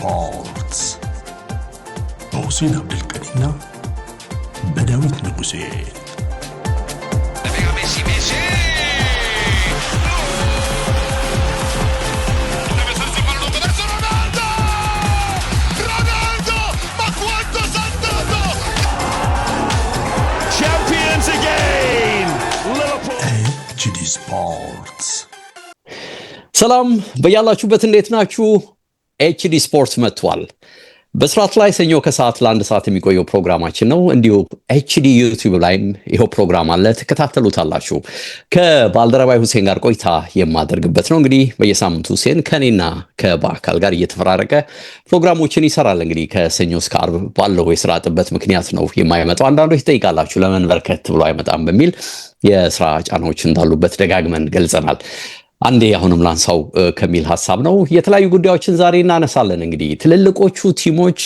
ስፖርትስ በሁሴን አብዱልቀኒና በዳዊት ንጉሴ። ኤችዲ ስፖርትስ። ሰላም በያላችሁበት እንዴት ናችሁ? ኤችዲ ስፖርት መጥቷል። በስራት ላይ ሰኞ ከሰዓት ለአንድ ሰዓት የሚቆየው ፕሮግራማችን ነው። እንዲሁ ኤችዲ ዩቲዩብ ላይም ይሄው ፕሮግራም አለ፣ ትከታተሉታላችሁ። ከባልደረባይ ሁሴን ጋር ቆይታ የማደርግበት ነው። እንግዲህ በየሳምንቱ ሁሴን ከኔና ከባካል ጋር እየተፈራረቀ ፕሮግራሞችን ይሰራል። እንግዲህ ከሰኞ እስከ አርብ ባለው የስራ ጥበት ምክንያት ነው የማይመጣው። አንዳንዶች ትጠይቃላችሁ ለምን በርከት ብሎ አይመጣም በሚል የስራ ጫናዎች እንዳሉበት ደጋግመን ገልጸናል። አንዴ አሁንም ላንሳው ከሚል ሐሳብ ነው። የተለያዩ ጉዳዮችን ዛሬ እናነሳለን። እንግዲህ ትልልቆቹ ቲሞች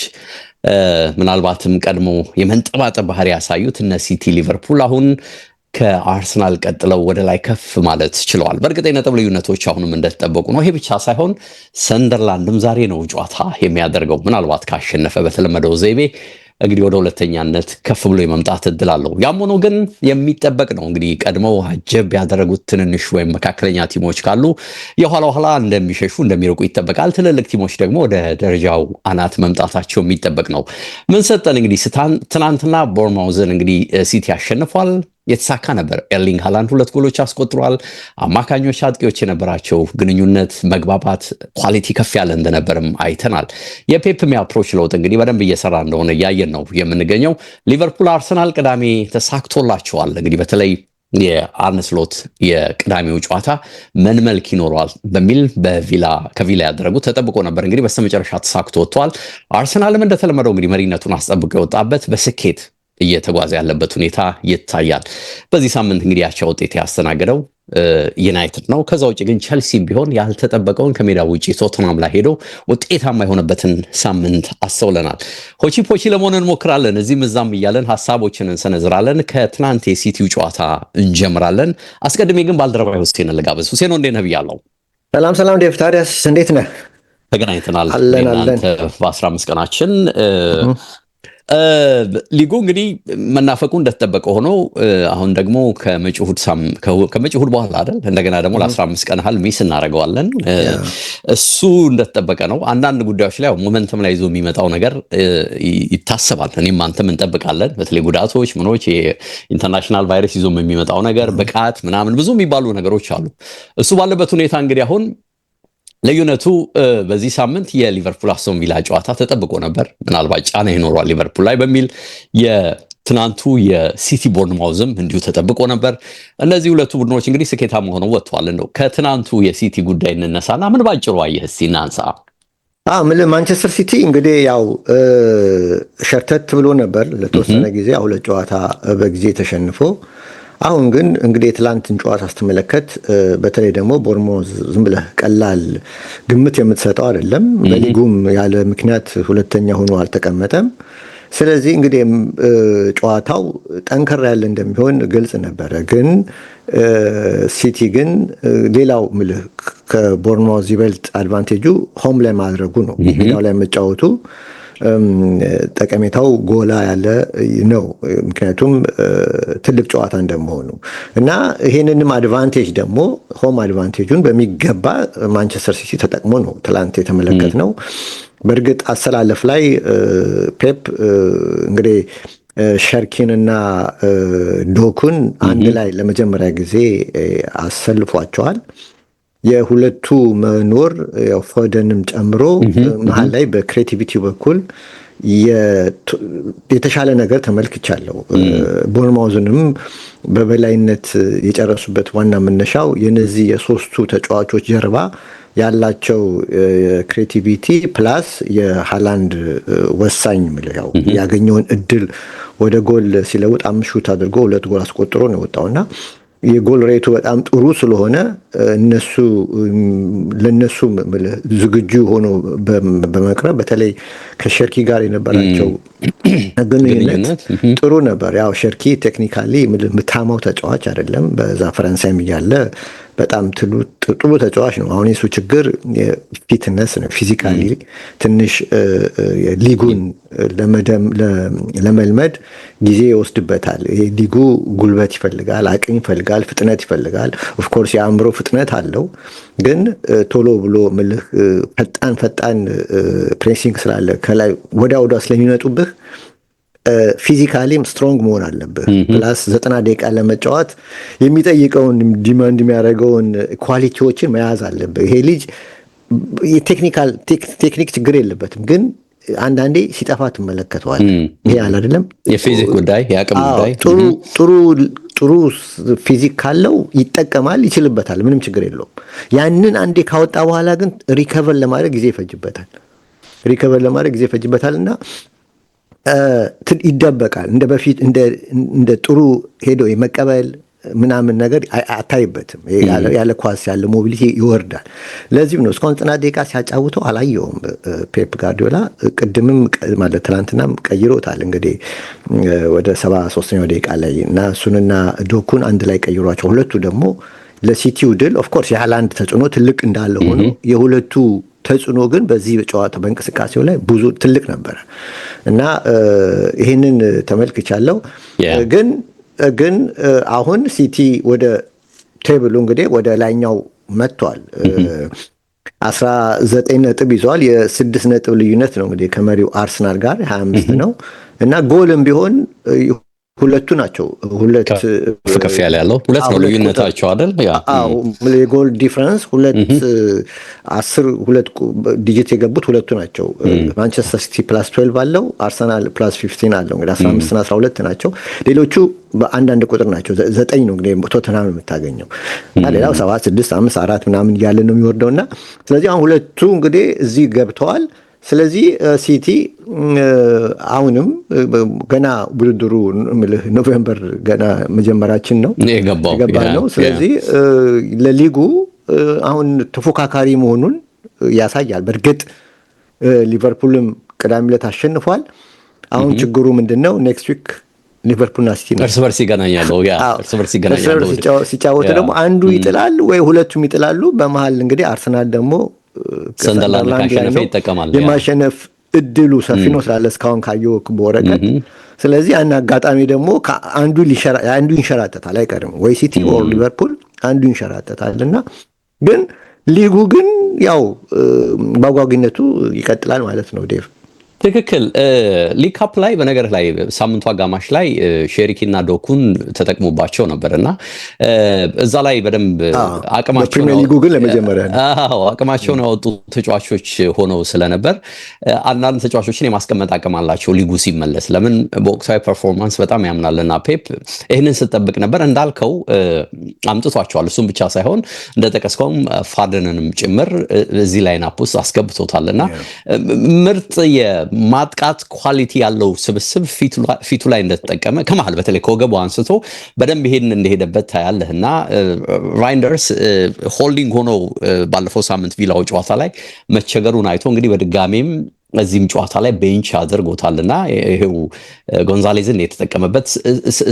ምናልባትም ቀድሞ የመንጠባጠብ ባህሪ ያሳዩት እነ ሲቲ፣ ሊቨርፑል አሁን ከአርሰናል ቀጥለው ወደ ላይ ከፍ ማለት ችለዋል። በእርግጥ የነጥብ ልዩነቶች አሁንም እንደተጠበቁ ነው። ይሄ ብቻ ሳይሆን ሰንደርላንድም ዛሬ ነው ጨዋታ የሚያደርገው። ምናልባት ካሸነፈ በተለመደው ዘይቤ እንግዲህ ወደ ሁለተኛነት ከፍ ብሎ የመምጣት እድል አለው። ያም ሆኖ ግን የሚጠበቅ ነው። እንግዲህ ቀድመው አጀብ ያደረጉት ትንንሽ ወይም መካከለኛ ቲሞች ካሉ የኋላ ኋላ እንደሚሸሹ እንደሚርቁ ይጠበቃል። ትልልቅ ቲሞች ደግሞ ወደ ደረጃው አናት መምጣታቸው የሚጠበቅ ነው። ምን ሰጠን እንግዲህ ትናንትና ቦርንማውዝን እንግዲህ ሲቲ አሸንፏል። የተሳካ ነበር። ኤርሊንግ ሃላንድ 2 ጎሎች አስቆጥሯል። አማካኞች አጥቂዎች የነበራቸው ግንኙነት፣ መግባባት፣ ኳሊቲ ከፍ ያለ እንደነበርም አይተናል። የፔፕም አፕሮች ለውጥ እንግዲህ በደንብ እየሰራ እንደሆነ እያየን ነው የምንገኘው። ሊቨርፑል አርሰናል ቅዳሜ ተሳክቶላቸዋል። እንግዲህ በተለይ የአርነ ስሎት የቅዳሜው ጨዋታ ምን መልክ ይኖረዋል በሚል ከቪላ ያደረጉት ተጠብቆ ነበር። እንግዲህ በስተመጨረሻ ተሳክቶ ወጥቷል። አርሰናልም እንደተለመደው እንግዲህ መሪነቱን አስጠብቆ የወጣበት በስኬት እየተጓዘ ያለበት ሁኔታ ይታያል። በዚህ ሳምንት እንግዲህ ያቻ ውጤት ያስተናገደው ዩናይትድ ነው። ከዛ ውጭ ግን ቸልሲም ቢሆን ያልተጠበቀውን ከሜዳ ውጭ ቶተንሃም ላይ ሄዶ ውጤታማ የሆነበትን ሳምንት አስተውለናል። ሆቺ ለመሆን እንሞክራለን። እዚህም እዛም እያለን ሀሳቦችን እንሰነዝራለን። ከትናንት የሲቲው ጨዋታ እንጀምራለን። አስቀድሜ ግን ባልደረባይ ሁሴን ልጋብዝ። ሁሴን እንዴት ነህ ብያለሁ። ሰላም ዴቭ፣ ታዲያስ እንዴት ነህ? ተገናኝተናል በ15 ቀናችን። ሊጉ እንግዲህ መናፈቁ እንደተጠበቀ ሆኖ አሁን ደግሞ ከመጪው እሑድ በኋላ አይደል እንደገና ደግሞ ለ15 ቀን ያህል ሚስ እናደርገዋለን። እሱ እንደተጠበቀ ነው። አንዳንድ ጉዳዮች ላይ ሞመንተም ላይ ይዞ የሚመጣው ነገር ይታሰባል። እኔም አንተም እንጠብቃለን። በተለይ ጉዳቶች ምኖች፣ የኢንተርናሽናል ቫይረስ ይዞ የሚመጣው ነገር፣ ብቃት ምናምን ብዙ የሚባሉ ነገሮች አሉ። እሱ ባለበት ሁኔታ እንግዲህ አሁን ልዩነቱ በዚህ ሳምንት የሊቨርፑል አስቶን ቪላ ጨዋታ ተጠብቆ ነበር። ምናልባት ጫና ይኖረዋል ሊቨርፑል ላይ በሚል የትናንቱ የሲቲ ቦርንማውዝም እንዲሁ ተጠብቆ ነበር። እነዚህ ሁለቱ ቡድኖች እንግዲህ ስኬታማ ሆነው ወጥተዋል። እንደው ከትናንቱ የሲቲ ጉዳይ እንነሳና ምን ባጭሩ አየህ እስቲ እናንሳ። ማንቸስተር ሲቲ እንግዲህ ያው ሸርተት ብሎ ነበር ለተወሰነ ጊዜ፣ ሁለት ጨዋታ በጊዜ ተሸንፎ አሁን ግን እንግዲህ የትላንትን ጨዋታ ስትመለከት በተለይ ደግሞ ቦርንማውዝ ዝም ብለህ ቀላል ግምት የምትሰጠው አይደለም። በሊጉም ያለ ምክንያት ሁለተኛ ሆኖ አልተቀመጠም። ስለዚህ እንግዲህ ጨዋታው ጠንከር ያለ እንደሚሆን ግልጽ ነበረ። ግን ሲቲ ግን ሌላው ምልህ ከቦርንማውዝ ይበልጥ አድቫንቴጁ ሆም ላይ ማድረጉ ነው። ሌላው ላይ መጫወቱ ጠቀሜታው ጎላ ያለ ነው። ምክንያቱም ትልቅ ጨዋታ እንደመሆኑ እና ይሄንንም አድቫንቴጅ ደግሞ ሆም አድቫንቴጁን በሚገባ ማንቸስተር ሲቲ ተጠቅሞ ነው ትላንት የተመለከትነው። በእርግጥ አሰላለፍ ላይ ፔፕ እንግዲህ ሸርኪን እና ዶኩን አንድ ላይ ለመጀመሪያ ጊዜ አሰልፏቸዋል። የሁለቱ መኖር ፎደንም ጨምሮ መሀል ላይ በክሬቲቪቲ በኩል የተሻለ ነገር ተመልክቻለሁ። ቦርንማውዝንም በበላይነት የጨረሱበት ዋና መነሻው የነዚህ የሶስቱ ተጫዋቾች ጀርባ ያላቸው ክሬቲቪቲ ፕላስ የሃላንድ ወሳኝ ምልያው ያገኘውን እድል ወደ ጎል ሲለውጥ 5 ሹት አድርጎ 2 ጎል አስቆጥሮ ነው የወጣውና የጎል ሬቱ በጣም ጥሩ ስለሆነ ለነሱ ዝግጁ ሆኖ በመቅረብ በተለይ ከሸርኪ ጋር የነበራቸው ግንኙነት ጥሩ ነበር። ያው ሸርኪ ቴክኒካሊ ምታማው ተጫዋች አይደለም። በዛ ፈረንሳይም እያለ በጣም ጥሩ ተጫዋች ነው። አሁን የሱ ችግር ፊትነስ ነው። ፊዚካሊ ትንሽ ሊጉን ለመልመድ ጊዜ ይወስድበታል። ይሄ ሊጉ ጉልበት ይፈልጋል፣ አቅም ይፈልጋል፣ ፍጥነት ይፈልጋል። ኦፍኮርስ የአእምሮ ፍጥነት አለው፣ ግን ቶሎ ብሎ ምልህ ፈጣን ፕሬሲንግ ስላለ ከላይ ወዲያ ስለሚመጡብህ ፊዚካሊም ስትሮንግ መሆን አለብህ። ፕላስ 90 ደቂቃ ለመጫወት የሚጠይቀውን ዲማንድ የሚያደርገውን ኳሊቲዎችን መያዝ አለብህ። ይሄ ልጅ ቴክኒክ ችግር የለበትም፣ ግን አንዳንዴ ሲጠፋ ትመለከተዋል። ይሄ ያለ አይደለም የፊዚክ ጉዳይ የአቅም ጉዳይ። ጥሩ ፊዚክ ካለው ይጠቀማል፣ ይችልበታል፣ ምንም ችግር የለውም። ያንን አንዴ ካወጣ በኋላ ግን ሪከቨር ለማድረግ ጊዜ ይፈጅበታል እና ይደበቃል። እንደ በፊት እንደ ጥሩ ሄዶ የመቀበል ምናምን ነገር አታይበትም። ያለ ኳስ ያለ ሞቢሊቲ ይወርዳል። ለዚህም ነው እስካሁን 90 ደቂቃ ሲያጫውተው አላየውም ፔፕ ጋርዲዮላ። ቅድምም ማለት ትናንትናም ቀይሮታል እንግዲህ ወደ 73ኛው ደቂቃ ላይ እና እሱንና ዶኩን አንድ ላይ ቀይሯቸው። ሁለቱ ደግሞ ለሲቲው ድል ኦፍኮርስ የሃላንድ ተጽዕኖ ትልቅ እንዳለ ሆኖ የሁለቱ ተጽዕኖ ግን በዚህ ጨዋታ በእንቅስቃሴው ላይ ብዙ ትልቅ ነበረ እና ይህንን ተመልክቻለሁ። ግን አሁን ሲቲ ወደ ቴብሉ እንግዲህ ወደ ላይኛው መጥቷል። 19 ነጥብ ይዘዋል። የ6 ነጥብ ልዩነት ነው እንግዲህ ከመሪው አርሰናል ጋር 25 ነው እና ጎልም ቢሆን ሁለቱ ናቸው። ሁለት ከፍ ያለ ያለው ሁለት ነው ልዩነታቸው አይደል? የጎል ዲፍረንስ ሁለት ዲጂት የገቡት ሁለቱ ናቸው። ማንቸስተር ሲቲ ፕላስ 12 አለው፣ አርሰናል ፕላስ 15 አለው። እንግዲህ 15 እና 12 ናቸው። ሌሎቹ በአንዳንድ ቁጥር ናቸው። 9 ነው እንግዲህ ቶተንሃም የምታገኘው እና ሌላው 7 6 5 4 ምናምን እያለ ነው የሚወርደው እና ስለዚህ አሁን ሁለቱ እንግዲህ እዚህ ገብተዋል። ስለዚህ ሲቲ አሁንም ገና ውድድሩ ኖቬምበር ገና መጀመራችን ነው የገባ ነው። ስለዚህ ለሊጉ አሁን ተፎካካሪ መሆኑን ያሳያል። በእርግጥ ሊቨርፑልም ቅዳሜ ዕለት አሸንፏል። አሁን ችግሩ ምንድነው? ኔክስት ዊክ ሊቨርፑልና ሲቲ ነው እርስ በርስ ይገናኛሉ። ሲጫወቱ ደግሞ አንዱ ይጥላል ወይ ሁለቱም ይጥላሉ። በመሀል እንግዲህ አርሰናል ደግሞ ሰንደርላንድ ካሸነፈ ይጠቀማል። የማሸነፍ እድሉ ሰፊ ነው ስላለ እስካሁን ካየው በወረቀት። ስለዚህ ያን አጋጣሚ ደግሞ አንዱ ይንሸራተታል አይቀርም፣ ወይ ሲቲ ወይ ሊቨርፑል አንዱ ይንሸራተታልና ግን ሊጉ ግን ያው ባጓጊነቱ ይቀጥላል ማለት ነው ዴቭ። ትክክል። ሊግ ካፕ ላይ በነገር ላይ ሳምንቱ አጋማሽ ላይ ሼሪኪና ዶኩን ተጠቅሞባቸው ነበርና እዛ ላይ በደንብ አቅማቸውን ያወጡ ተጫዋቾች ሆነው ስለነበር አንዳንድ ተጫዋቾችን የማስቀመጥ አቅም አላቸው ሊጉ ሲመለስ። ለምን በወቅታዊ ፐርፎርማንስ በጣም ያምናልና ፔፕ ይህንን ስጠብቅ ነበር። እንዳልከው አምጥቷቸዋል። እሱም ብቻ ሳይሆን እንደጠቀስከውም ፋደንንም ጭምር እዚህ ላይናፕ ውስጥ አስገብቶታልና ምርጥ ማጥቃት ኳሊቲ ያለው ስብስብ ፊቱ ላይ እንደተጠቀመ ከመሃል በተለይ ከወገቡ አንስቶ በደንብ ይሄን እንደሄደበት ታያለህና ራይንደርስ ሆልዲንግ ሆኖ ባለፈው ሳምንት ቪላው ጨዋታ ላይ መቸገሩን አይቶ እንግዲህ በድጋሜም እዚህም ጨዋታ ላይ ቤንች አድርጎታልና ይሄው ጎንዛሌዝን የተጠቀመበት።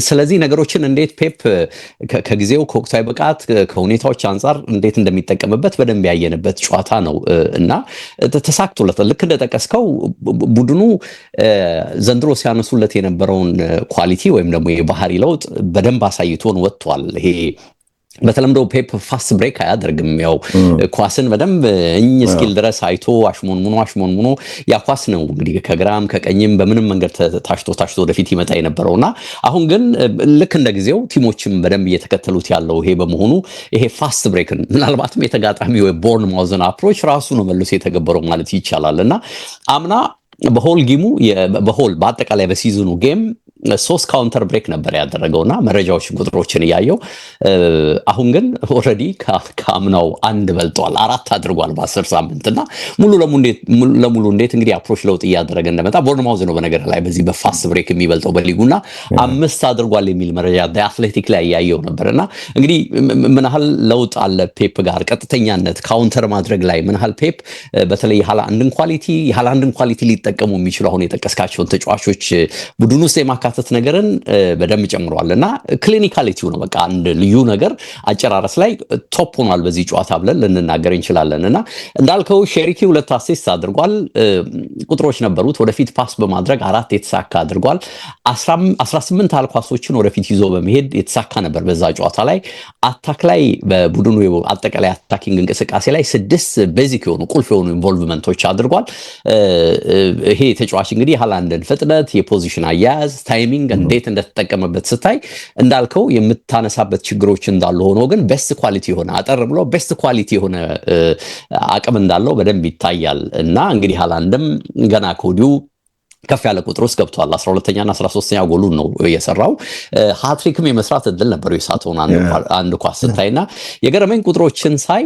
ስለዚህ ነገሮችን እንዴት ፔፕ ከጊዜው ከወቅታዊ ብቃት ከሁኔታዎች አንጻር እንዴት እንደሚጠቀምበት በደንብ ያየንበት ጨዋታ ነው እና ተሳክቶለታል። ልክ እንደጠቀስከው ቡድኑ ዘንድሮ ሲያነሱለት የነበረውን ኳሊቲ ወይም ደግሞ የባህሪ ለውጥ በደንብ አሳይቶን ወጥቷል። ይሄ በተለምዶ ፔፕ ፋስት ብሬክ አያደርግም። ያው ኳስን በደንብ እስኪል ድረስ አይቶ አሽሞንሙኖ ያ ኳስ ነው እንግዲህ ከግራም ከቀኝም በምንም መንገድ ታሽቶ ወደፊት ይመጣ የነበረውና አሁን ግን ልክ እንደ ጊዜው ቲሞችም በደንብ እየተከተሉት ያለው ይሄ በመሆኑ ይሄ ፋስት ብሬክን ምናልባትም የተጋጣሚ ወይ ቦርን ማውዘን አፕሮች ራሱ ነው መልሶ የተገበረው ማለት ይቻላልና አምና በሆል ጌሙ በአጠቃላይ በሲዝኑ ጌም 3 ካውንተር ብሬክ ነበር ያደረገውና መረጃዎችን ቁጥሮችን እያየው አሁን ግን ኦልሬዲ ከአምናው 1 በልጧል 4 አድርጓል በ10 ሳምንትና ሙሉ ለሙሉ እንዴት እንግዲህ አፕሮች ለውጥ እያደረገ እንደመጣ ቦርንማውዝ ነው በነገር ላይ በዚህ በፋስት ብሬክ የሚበልጠው በሊጉና 5 አድርጓል የሚል መረጃ አትሌቲክ ላይ ያየው ነበርና እንግዲህ ምን ያህል ለውጥ አለ ፔፕ ጋር ቀጥተኛነት ካውንተር ማድረግ ላይ ምን ያህል ፔፕ በተለይ ሃላንድን ኳሊቲ ሊጠቀሙ የሚችሉ አሁን የጠቀስካቸውን ተጫዋቾች ቡድን ውስጥ የማካተት ነገርን በደንብ ጨምሯልና ክሊኒካሊቲው ነው በቃ አንድ ልዩ ነገር አጨራረስ ላይ ቶፕ ሆኗል በዚህ ጨዋታ ብለን ልንናገር እንችላለንና እንዳልከው ሼሪኪ 2 አሲስት አድርጓል ቁጥሮች ነበሩት ወደፊት ፓስ በማድረግ 4 የተሳካ አድርጓል 18 አልኳሶችን ወደፊት ይዞ በመሄድ የተሳካ ነበር በዛ ጨዋታ ላይ አታክ ላይ በቡድኑ አጠቃላይ አታኪንግ እንቅስቃሴ ላይ 6 ቤዚክ የሆኑ ቁልፍ የሆኑ ኢንቮልቭመንቶች አድርጓል ይሄ ተጫዋች እንግዲህ ሃላንድን ፍጥነት የፖዚሽን አያያዝ ታይሚንግ እንዴት እንደተጠቀመበት ስታይ እንዳልከው የምታነሳበት ችግሮች እንዳሉ ሆኖ ግን ቤስት ኳሊቲ የሆነ አጠር ብሎ ቤስት ኳሊቲ የሆነ አቅም እንዳለው በደንብ ይታያል እና እንግዲህ ሃላንድም ገና ኮዲው ከፍ ያለ ቁጥር ውስጥ ገብቷል 12ኛ እና 13ኛ ጎሉን ነው የሰራው ሃትሪክም የመስራት እድል ነበር የሳተውን አንድ ኳስ ስታይና የገረመኝ ቁጥሮችን ሳይ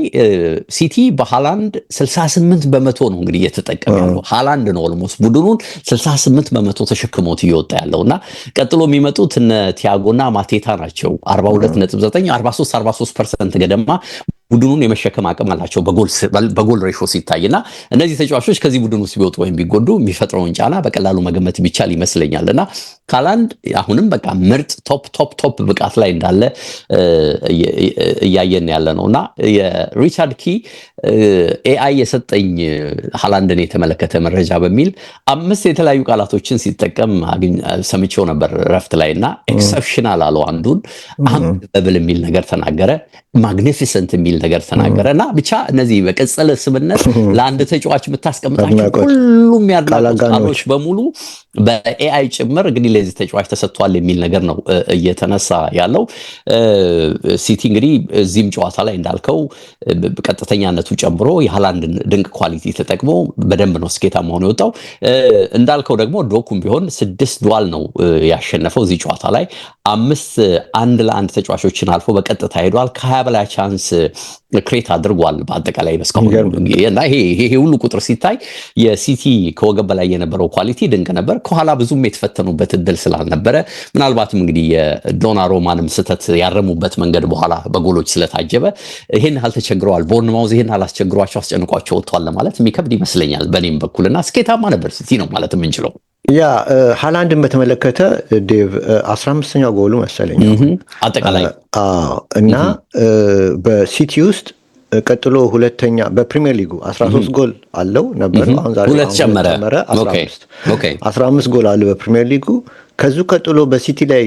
ሲቲ በሃላንድ 68% ነው እንግዲህ እየተጠቀመ ያለው ሃላንድ ነው ኦልሞስት ቡድኑን 68% ተሸክሞት እየወጣ ያለውና ቀጥሎ የሚመጡት እነ ቲያጎና ማቴታ ናቸው 42.9 43% ገደማ ቡድኑን የመሸከም አቅም አላቸው በጎል ሬሾ ሲታይና እነዚህ ተጫዋቾች ከዚህ ቡድን ውስጥ ቢወጡ ወይም ቢጎዱ የሚፈጥረውን ጫና በቀላሉ መገመት ቢቻል ይመስለኛልና ሃላንድ አሁንም በቃ ምርጥ ቶፕ ብቃት ላይ እንዳለ እያየን ያለ ነውና የሪቻርድ ኪ ኤአይ የሰጠኝ ሃላንድን የተመለከተ መረጃ በሚል 5 የተለያዩ ቃላቶችን ሲጠቀም ሰምቼው ነበር ረፍት ላይና ኤክሰፕሽናል አለው አንዱን አንበብል የሚል ነገር ተናገረ ማግኒፊሰንት የሚል ነገር ተናገረና ብቻ እነዚህ በቅጽል ስምነት ለአንድ ተጫዋች የምታስቀምጣቸው ሁሉም ያላቃሎች በሙሉ በኤአይ ጭምር እንግዲህ ለዚህ ተጫዋች ተሰጥቷል የሚል ነገር ነው እየተነሳ ያለው ሲቲ እንግዲህ እዚህም ጨዋታ ላይ እንዳልከው ቀጥተኛነቱ ጨምሮ የሃላንድን ድንቅ ኳሊቲ ተጠቅሞ በደንብ ነው ስኬታማ ሆኖ የወጣው እንዳልከው ደግሞ ዶኩም ቢሆን 6 ዱዋል ነው ያሸነፈው እዚህ ጨዋታ ላይ 5-1 ለ1 ተጫዋቾችን አልፎ በቀጥታ ሄዷል ከ20 በላይ ቻንስ ክሬት አድርጓል በአጠቃላይ በስካውን እና ይሄ ሁሉ ቁጥር ሲታይ የሲቲ ከወገብ በላይ የነበረው ኳሊቲ ድንቅ ነበር ከኋላ ብዙም የተፈተኑበት እድል ስላልነበረ ምናልባትም እንግዲህ የዶናሮማንም ስተት ያረሙበት መንገድ በኋላ በጎሎች ስለታጀበ ይሄን ያህል ተቸግረዋል ቦርንማውዝ ይሄን ያህል አስቸግሯቸው አስጨንቋቸው ወጥቷል ለማለት የሚከብድ ይመስለኛል በኔም በኩልና ስኬታማ ነበር ሲቲ ነው ማለት የምንችለው ያ ሃላንድን በተመለከተ ዴቭ 15ኛው ጎሉ መሰለኝ አጠቃላይ እና በሲቲ ውስጥ ቀጥሎ ሁለተኛ በፕሪሚየር ሊጉ 13 ጎል አለው ነበር አሁን ዛሬ ሁለት ጨመረ 15 ጎል አለው በፕሪሚየር ሊጉ ከዙ ቀጥሎ በሲቲ ላይ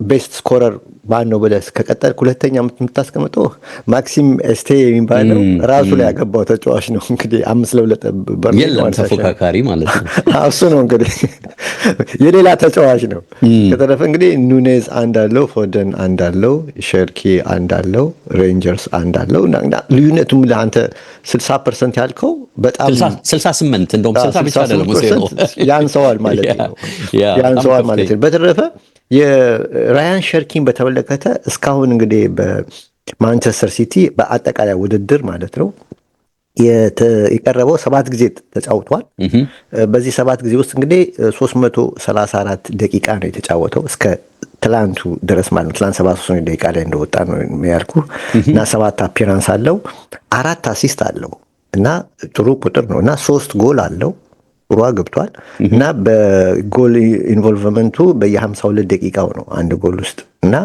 ቤስት ስኮረር ማን ነው ብለህ ከቀጠልክ ሁለተኛ የምታስቀምጠው ማክሲም ኤስቴ የሚባለው ራሱ ላይ ያገባው ተጫዋች ነው እንግዲህ 5-2 የለም ተፎካካሪ ማለት ነው እሱ ነው እንግዲህ የሌላ ተጫዋች ነው ከተረፈ እንግዲህ ኑኔዝ አንድ አለው ፎደን አንድ አለው ሼርኪ አንድ አለው ሬንጀርስ አንድ አለው እና ልዩነቱም ለአንተ 60% ያልከው በጣም 68 እንደውም 60 ብቻ አይደለም ያንሰዋል ማለት ነው ያንሰዋል ማለት ነው በተረፈ የራያን ሸርኪን በተመለከተ እስካሁን እንግዲህ በማንቸስተር ሲቲ በአጠቃላይ ውድድር ማለት ነው የቀረበው 7 ጊዜ ተጫውቷል በዚህ 7 ጊዜ ውስጥ እንግዲህ 334 ደቂቃ ነው የተጫወተው እስከ ትላንቱ ድረስ ማለት ነው ትላንት 73 ደቂቃ ላይ እንደወጣ ነው የሚያልኩ እና 7 አፒራንስ አለው 4 አሲስት አለው እና ጥሩ ቁጥር ነው እና 3 ጎል አለው ሩዋ ገብቷል እና በጎል ኢንቮልቭመንቱ በየ52 ደቂቃው ነው አንድ ጎል ውስጥ እና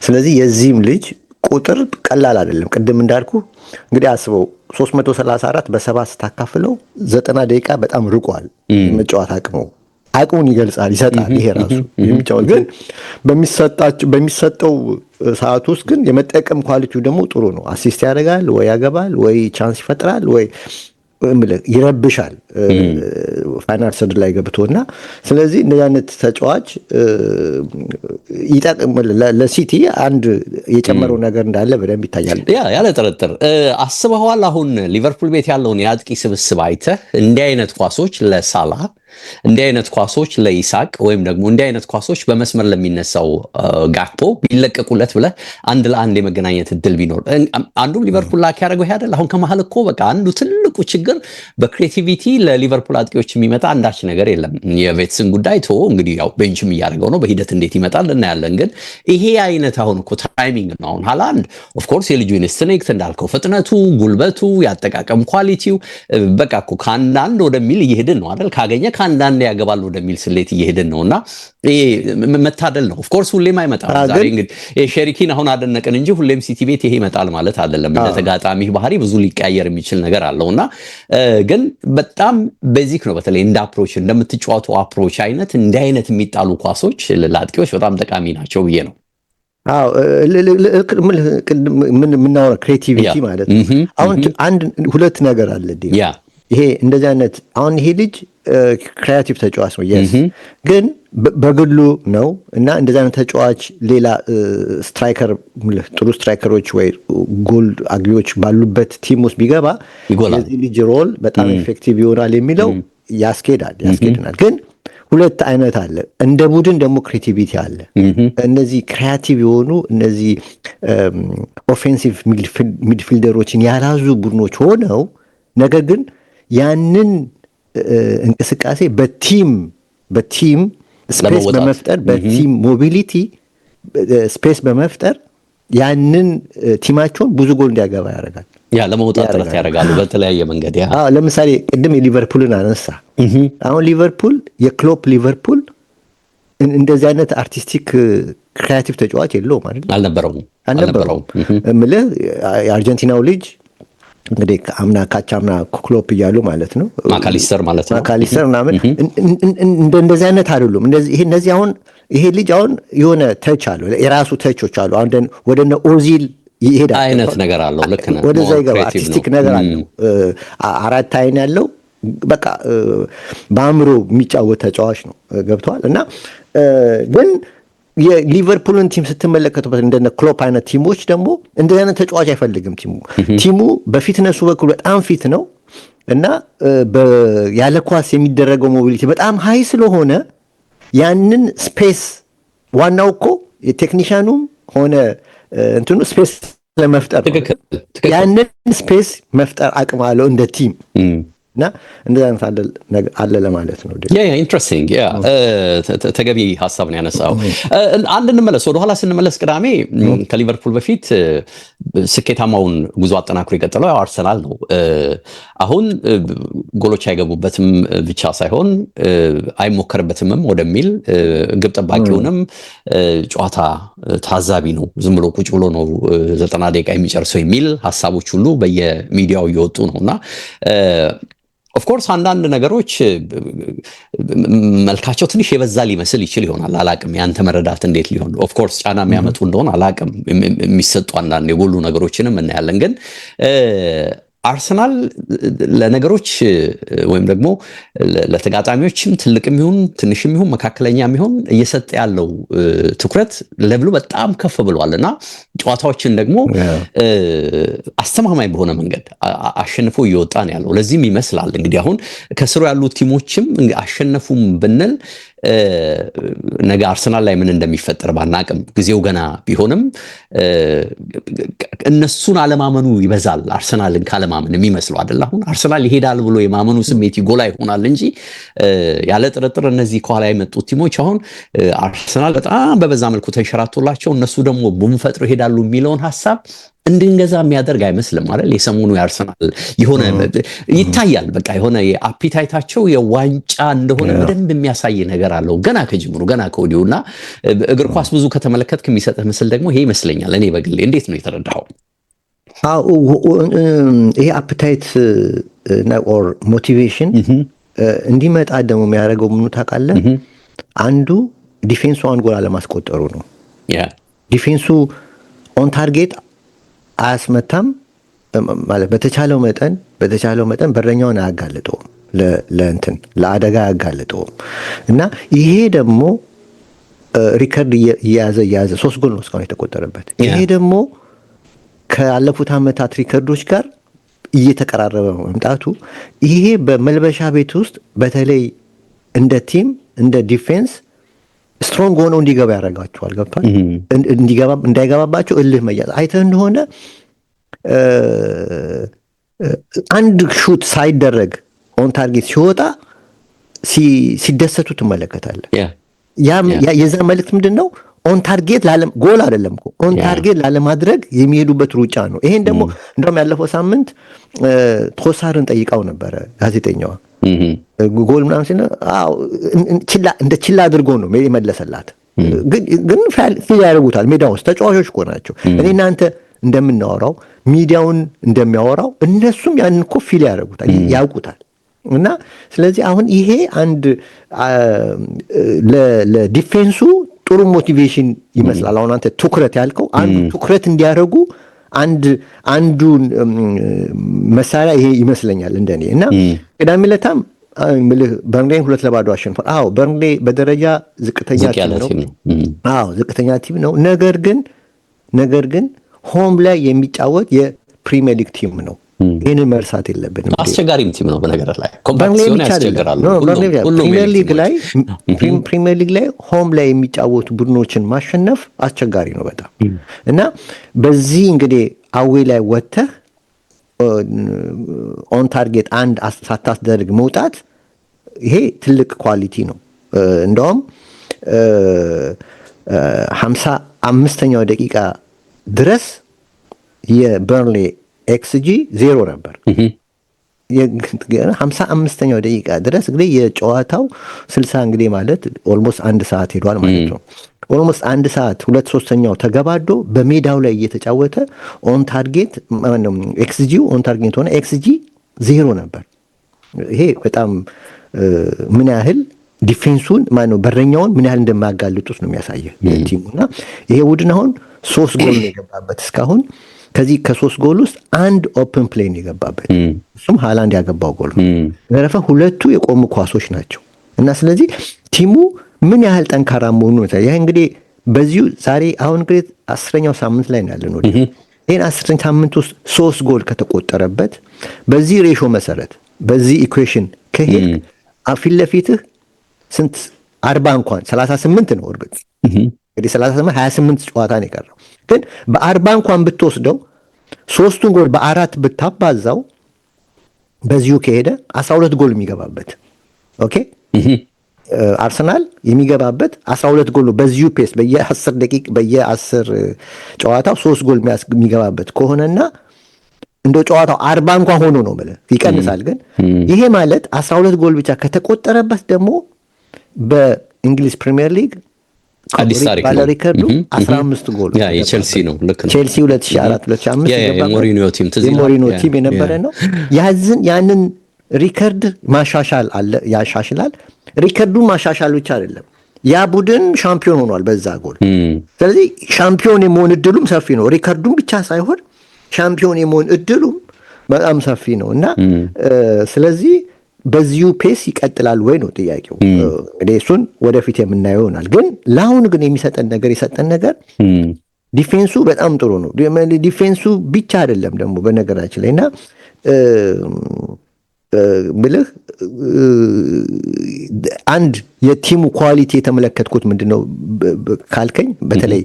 ስለዚህ የዚህም ልጅ ቁጥር ቀላል አይደለም ቅድም እንዳልኩ እንግዲህ አስበው 334 በ7 ስታካፍለው 90 ደቂቃ በጣም ርቋል መጫወት አቅሙን ይገልጻል ይሰጣል ይሄ ራሱ የሚጫወት ግን በሚሰጠው ሰዓት ውስጥ ግን የመጠቀም ኳሊቲው ደግሞ ጥሩ ነው አሲስት ያደርጋል ወይ ያገባል ወይ ቻንስ ይፈጥራል ወይ ይረብሻል ፋይናል ሰርድ ላይ ገብቶና ስለዚህ እንደዚህ አይነት ተጫዋች ይጠቅም ለሲቲ አንድ የጨመረው ነገር እንዳለ በደንብ ይታያል። ያለ ጥርጥር አስበዋል። አሁን ሊቨርፑል ቤት ያለውን የአጥቂ ስብስብ አይተህ እንዲህ አይነት ኳሶች ለሳላ እንዲህ አይነት ኳሶች ለኢሳቅ ወይም ደግሞ እንዲህ አይነት ኳሶች በመስመር ለሚነሳው ጋክፖ ቢለቀቁለት ብለህ አንድ ለአንድ የመገናኘት እድል ቢኖር አንዱም ሊቨርፑል ላክ ያደረገው ይሄ አይደል። አሁን ከመሀል እኮ በቃ አንዱ ትልቁ ችግር በክሬቲቪቲ ለሊቨርፑል አጥቂዎች የሚመጣ አንዳች ነገር የለም። የቬትስን ጉዳይ ቶ እንግዲህ ያው ቤንችም እያደረገው ነው፣ በሂደት እንዴት ይመጣል እናያለን። ግን ይሄ አይነት አሁን እኮ ታይሚንግ ነው። አሁን ሃላንድ ኦፍኮርስ የልጁ ኢንስትንክት እንዳልከው ፍጥነቱ፣ ጉልበቱ፣ ያጠቃቀም ኳሊቲው በቃ እኮ ከአንዳንድ ወደሚል እየሄድን ነው አይደል። ካገኘ ከአንዳንድ ያገባል ወደሚል ስሌት እየሄድን ነውና ይሄ መታደል ነው። ኦፍኮርስ ሁሌም አይመጣም። ዛሬ እንግዲህ ሼሪኪን አሁን አደነቅን እንጂ ሁሌም ሲቲ ቤት ይሄ ይመጣል ማለት አይደለም። እንደ ተጋጣሚ ባህሪ ብዙ ሊቀያየር የሚችል ነገር አለውና ግን በጣም ቤዚክ ነው። በተለይ እንደ አፕሮች እንደምትጫወተው አፕሮች አይነት እንዲህ አይነት የሚጣሉ ኳሶች ለአጥቂዎች በጣም ጠቃሚ ናቸው ብዬ ነው። አዎ ምን የምናወራው ክሬቲቪቲ ማለት ነው። አሁን አንድ ሁለት ነገር አለ ይሄ እንደዚህ አይነት አሁን ይሄ ልጅ ክሪኤቲቭ ተጫዋች ነው የስ ግን በግሉ ነው እና እንደዚህ አይነት ተጫዋች ሌላ ስትራይከር ጥሩ ስትራይከሮች ወይ ጎል አግቢዎች ባሉበት ቲም ውስጥ ቢገባ የዚህ ልጅ ሮል በጣም ኤፌክቲቭ ይሆናል የሚለው ያስኬድናል። ግን ሁለት አይነት አለ። እንደ ቡድን ደግሞ ክሬቲቪቲ አለ። እነዚህ ክሪኤቲቭ የሆኑ እነዚህ ኦፌንሲቭ ሚድፊልደሮችን ያላዙ ቡድኖች ሆነው ነገር ግን ያንን እንቅስቃሴ በቲም ስፔስ በመፍጠር በቲም ሞቢሊቲ ስፔስ በመፍጠር ያንን ቲማቸውን ብዙ ጎል እንዲያገባ ያደርጋል። ለመውጣት ጥረት ያደርጋሉ በተለያየ መንገድ። ለምሳሌ ቅድም የሊቨርፑልን አነሳ። አሁን ሊቨርፑል የክሎፕ ሊቨርፑል እንደዚህ አይነት አርቲስቲክ ክሪኤቲቭ ተጫዋች የለውም አይደል? አልነበረውም። እምልህ የአርጀንቲናው ልጅ እንግዲህ አምና ካቻምና ክሎፕ እያሉ ማለት ነው ማካሊስተር ምናምን እንደዚህ አይነት አይደሉም። እነዚህ አሁን ይሄ ልጅ አሁን የሆነ ተች አለው፣ የራሱ ተቾች አሉ። አሁን ወደነ ኦዚል ይሄዳል አይነት ነገር አለው። ልክ ነህ። ወደዛ ይገባ አርቲስቲክ ነገር አለው። አራት አይን ያለው በቃ በአእምሮ የሚጫወት ተጫዋች ነው። ገብተዋል። እና ግን የሊቨርፑልን ቲም ስትመለከቱበት እንደነ ክሎፕ አይነት ቲሞች ደግሞ እንደዚህ አይነት ተጫዋች አይፈልግም። ቲሙ በፊትነሱ በኩል በጣም ፊት ነው እና ያለ ኳስ የሚደረገው ሞቢሊቲ በጣም ሀይ ስለሆነ ያንን ስፔስ ዋናው እኮ የቴክኒሻኑም ሆነ እንትኑ ስፔስ ለመፍጠር ያንን ስፔስ መፍጠር አቅም አለው እንደ ቲም እና እንደዛ አለ ለማለት ነው። ኢንትረስቲንግ ተገቢ ሀሳብ ነው ያነሳው። አንድ እንመለስ፣ ወደኋላ ስንመለስ ቅዳሜ ከሊቨርፑል በፊት ስኬታማውን ጉዞ አጠናክሮ የቀጠለው አርሰናል ነው። አሁን ጎሎች አይገቡበትም ብቻ ሳይሆን አይሞከርበትምም ወደሚል ግብ ጠባቂውንም ጨዋታ ታዛቢ ነው፣ ዝም ብሎ ቁጭ ብሎ ነው 90 ደቂቃ የሚጨርሰው የሚል ሀሳቦች ሁሉ በየሚዲያው እየወጡ ነውና ኦፍኮርስ አንዳንድ ነገሮች መልካቸው ትንሽ የበዛ ሊመስል ይችል ይሆናል። አላቅም ያንተ መረዳት እንዴት ሊሆን ኦፍኮርስ ጫና የሚያመጡ እንደሆነ አላቅም። የሚሰጡ አንዳንድ የጎሉ ነገሮችንም እናያለን። ግን አርሰናል ለነገሮች ወይም ደግሞ ለተጋጣሚዎችም ትልቅም ይሁን ትንሽም ይሁን መካከለኛም ይሁን እየሰጠ ያለው ትኩረት ለብሉ በጣም ከፍ ብሏልና ጨዋታዎችን ደግሞ አስተማማኝ በሆነ መንገድ አሸንፎ እየወጣ ነው ያለው። ለዚህም ይመስላል እንግዲህ አሁን ከስሩ ያሉት ቲሞችም አሸነፉም ብንል ነገ አርሰናል ላይ ምን እንደሚፈጠር ባናቅም ጊዜው ገና ቢሆንም እነሱን አለማመኑ ይበዛል። አርሰናልን ካለማመን የሚመስለው አይደል? አሁን አርሰናል ይሄዳል ብሎ የማመኑ ስሜት ይጎላ ይሆናል እንጂ ያለ ጥርጥር እነዚህ ከኋላ የመጡት ቲሞች አሁን አርሰናል በጣም በበዛ መልኩ ተንሸራቶላቸው እነሱ ደግሞ ቡምፈጥሮ ይሄዳሉ የሚለውን ሐሳብ እንድንገዛ የሚያደርግ አይመስልም አይደል? የሰሞኑ የአርሰናል የሆነ ይታያል። በቃ የሆነ የአፒታይታቸው የዋንጫ እንደሆነ በደንብ የሚያሳይ ነገር አለው ገና ከጅምሩ ገና ከወዲሁና እግር ኳስ ብዙ ከተመለከትክ የሚሰጥህ ምስል ደግሞ ይሄ ይመስለኛል። እኔ በግሌ እንዴት ነው የተረዳኸው? ይሄ አፒታይት ኦር ሞቲቬሽን እንዲመጣ ደግሞ የሚያደርገው ምኑ ታውቃለህ? አንዱ ዲፌንሱ አንድ ጎል አለማስቆጠሩ ነው። ዲፌንሱ ኦን ታርጌት አያስመታም ማለት በተቻለው መጠን በረኛውን አያጋልጠውም። ለእንትን ለአደጋ ያጋልጠውም እና ይሄ ደግሞ ሪከርድ እየያዘ 3 ጎል ነው እስካሁን የተቆጠረበት። ይሄ ደግሞ ካለፉት ዓመታት ሪከርዶች ጋር እየተቀራረበ መምጣቱ ይሄ በመልበሻ ቤት ውስጥ በተለይ እንደ ቲም እንደ ዲፌንስ ስትሮንግ ሆነው እንዲገባ ያደርጋቸዋል። ገብቷል? እንዳይገባባቸው እልህ መያዝ አይተህ እንደሆነ አንድ ሹት ሳይደረግ ኦን ታርጌት ሲወጣ ሲደሰቱ ትመለከታለህ። የዛ መልእክት ምንድን ነው? ኦን ታርጌት ጎል አይደለም እኮ ኦን ታርጌት ላለማድረግ የሚሄዱበት ሩጫ ነው። ይሄን ደግሞ እንደውም ያለፈው ሳምንት ትሮሳርን ጠይቃው ነበረ ጋዜጠኛዋ ጎል ምናምን ሲል እንደ ችላ አድርጎ ነው የመለሰላት። ግን ፊል ያደርጉታል ሜዳ ውስጥ ተጫዋቾች እኮ ናቸው። እኔ እናንተ እንደምናወራው ሚዲያውን እንደሚያወራው እነሱም ያንን እኮ ፊል ያደርጉታል፣ ያውቁታል። እና ስለዚህ አሁን ይሄ አንድ ለዲፌንሱ ጥሩ ሞቲቬሽን ይመስላል። አሁን አንተ ትኩረት ያልከው አንዱ ትኩረት እንዲያደርጉ አንዱ መሳሪያ ይሄ ይመስለኛል እንደኔ። እና ቅዳሜ ዕለታም በርንሌን 2-0 አሸንፏል። አዎ በርንሌ በደረጃ ዝቅተኛ ቲም ነው። አዎ ዝቅተኛ ቲም ነው። ነገር ግን ሆም ላይ የሚጫወት የፕሪሚየር ሊግ ቲም ነው። ይህንን መርሳት የለብንም። አስቸጋሪም ቲም ነው በነገር ላይ ፕሪሚየር ሊግ ላይ ሆም ላይ የሚጫወቱ ቡድኖችን ማሸነፍ አስቸጋሪ ነው በጣም። እና በዚህ እንግዲህ አዌ ላይ ወጥተህ ኦን ታርጌት አንድ ሳታስደርግ መውጣት ይሄ ትልቅ ኳሊቲ ነው። እንደውም 55ኛው ደቂቃ ድረስ የበርንሌ ኤክስጂ 0 ነበር። 55ኛው ደቂቃ ድረስ እንግዲህ የጨዋታው 60 እንግዲህ ማለት ኦልሞስት 1 ሰዓት ሄዷል ማለት ነው። ኦልሞስት 1 ሰዓት 2/3 ተገባዶ በሜዳው ላይ እየተጫወተ ኦን ታርጌት ኤክስጂው ኦን ታርጌት ሆነ ኤክስጂ 0 ነበር። ይሄ በጣም ምን ያህል ዲፌንሱን በረኛውን ምን ያህል እንደማያጋልጡት ነው የሚያሳየው ቲሙ። እና ይሄ ቡድን አሁን 3 ጎል ነው የገባበት እስካሁን። ከዚህ ከ3 ጎል ውስጥ 1 ኦፕን ፕሌይ ነው የገባበት፣ እሱም ሃላንድ ያገባው ጎል ነው። በረፈ 2ቱ የቆሙ ኳሶች ናቸው። እና ስለዚህ ቲሙ ምን ያህል ጠንካራ መሆኑ ነው። ያ እንግዲህ በዚሁ ዛሬ አሁን እንግዲህ 10ኛው ሳምንት ላይ ያለን ነው። ይሄን 10ኛው ሳምንት ውስጥ 3 ጎል ከተቆጠረበት በዚህ ሬሾ መሰረት በዚህ ኢኩዌሽን ከሄድ ፊት ለፊትህ ስንት 40 እንኳን 38 ነው እርግጥ እንግዲህ 38 28 ጨዋታ ነው የቀረው። ግን በ40 እንኳን ብትወስደው 3ቱን ጎል በ4 ብታባዛው በዚሁ ከሄደ 12 ጎል የሚገባበት ኦኬ አርሰናል የሚገባበት 12 ጎል በዚሁ ፔስ በየ10 ደቂቃ በየ10 ጨዋታው 3 ጎል የሚገባበት ከሆነና እንደው ጨዋታው 40 እንኳን ሆኖ ነው ማለት ይቀንሳል። ግን ይሄ ማለት 12 ጎል ብቻ ከተቆጠረበት ደግሞ በእንግሊዝ ፕሪሚየር ሊግ አዲስ ታሪክ ባለ ሪከርዱ 15 ጎል ያ የቼልሲ ነው። ልክ ነው። ቼልሲ 2004-2005 የሞሪኒዮ ቲም ቲም የነበረ ነው። ያንን ሪከርድ ማሻሻል አለ ያሻሽላል። ሪከርዱን ማሻሻል ብቻ አይደለም ያ ቡድን ሻምፒዮን ሆኗል በዛ ጎል። ስለዚህ ሻምፒዮን የመሆን እድሉም ሰፊ ነው። ሪከርዱን ብቻ ሳይሆን ሻምፒዮን የመሆን እድሉም በጣም ሰፊ ነው። እና ስለዚህ በዚሁ ፔስ ይቀጥላል ወይ ነው ጥያቄው። እንግዲህ እሱን ወደፊት የምናየው ይሆናል። ግን ለአሁን ግን የሰጠን ነገር ዲፌንሱ በጣም ጥሩ ነው። ዲፌንሱ ብቻ አይደለም ደግሞ በነገራችን ላይ እና ብልህ አንድ የቲሙ ኳሊቲ የተመለከትኩት ምንድነው ካልከኝ በተለይ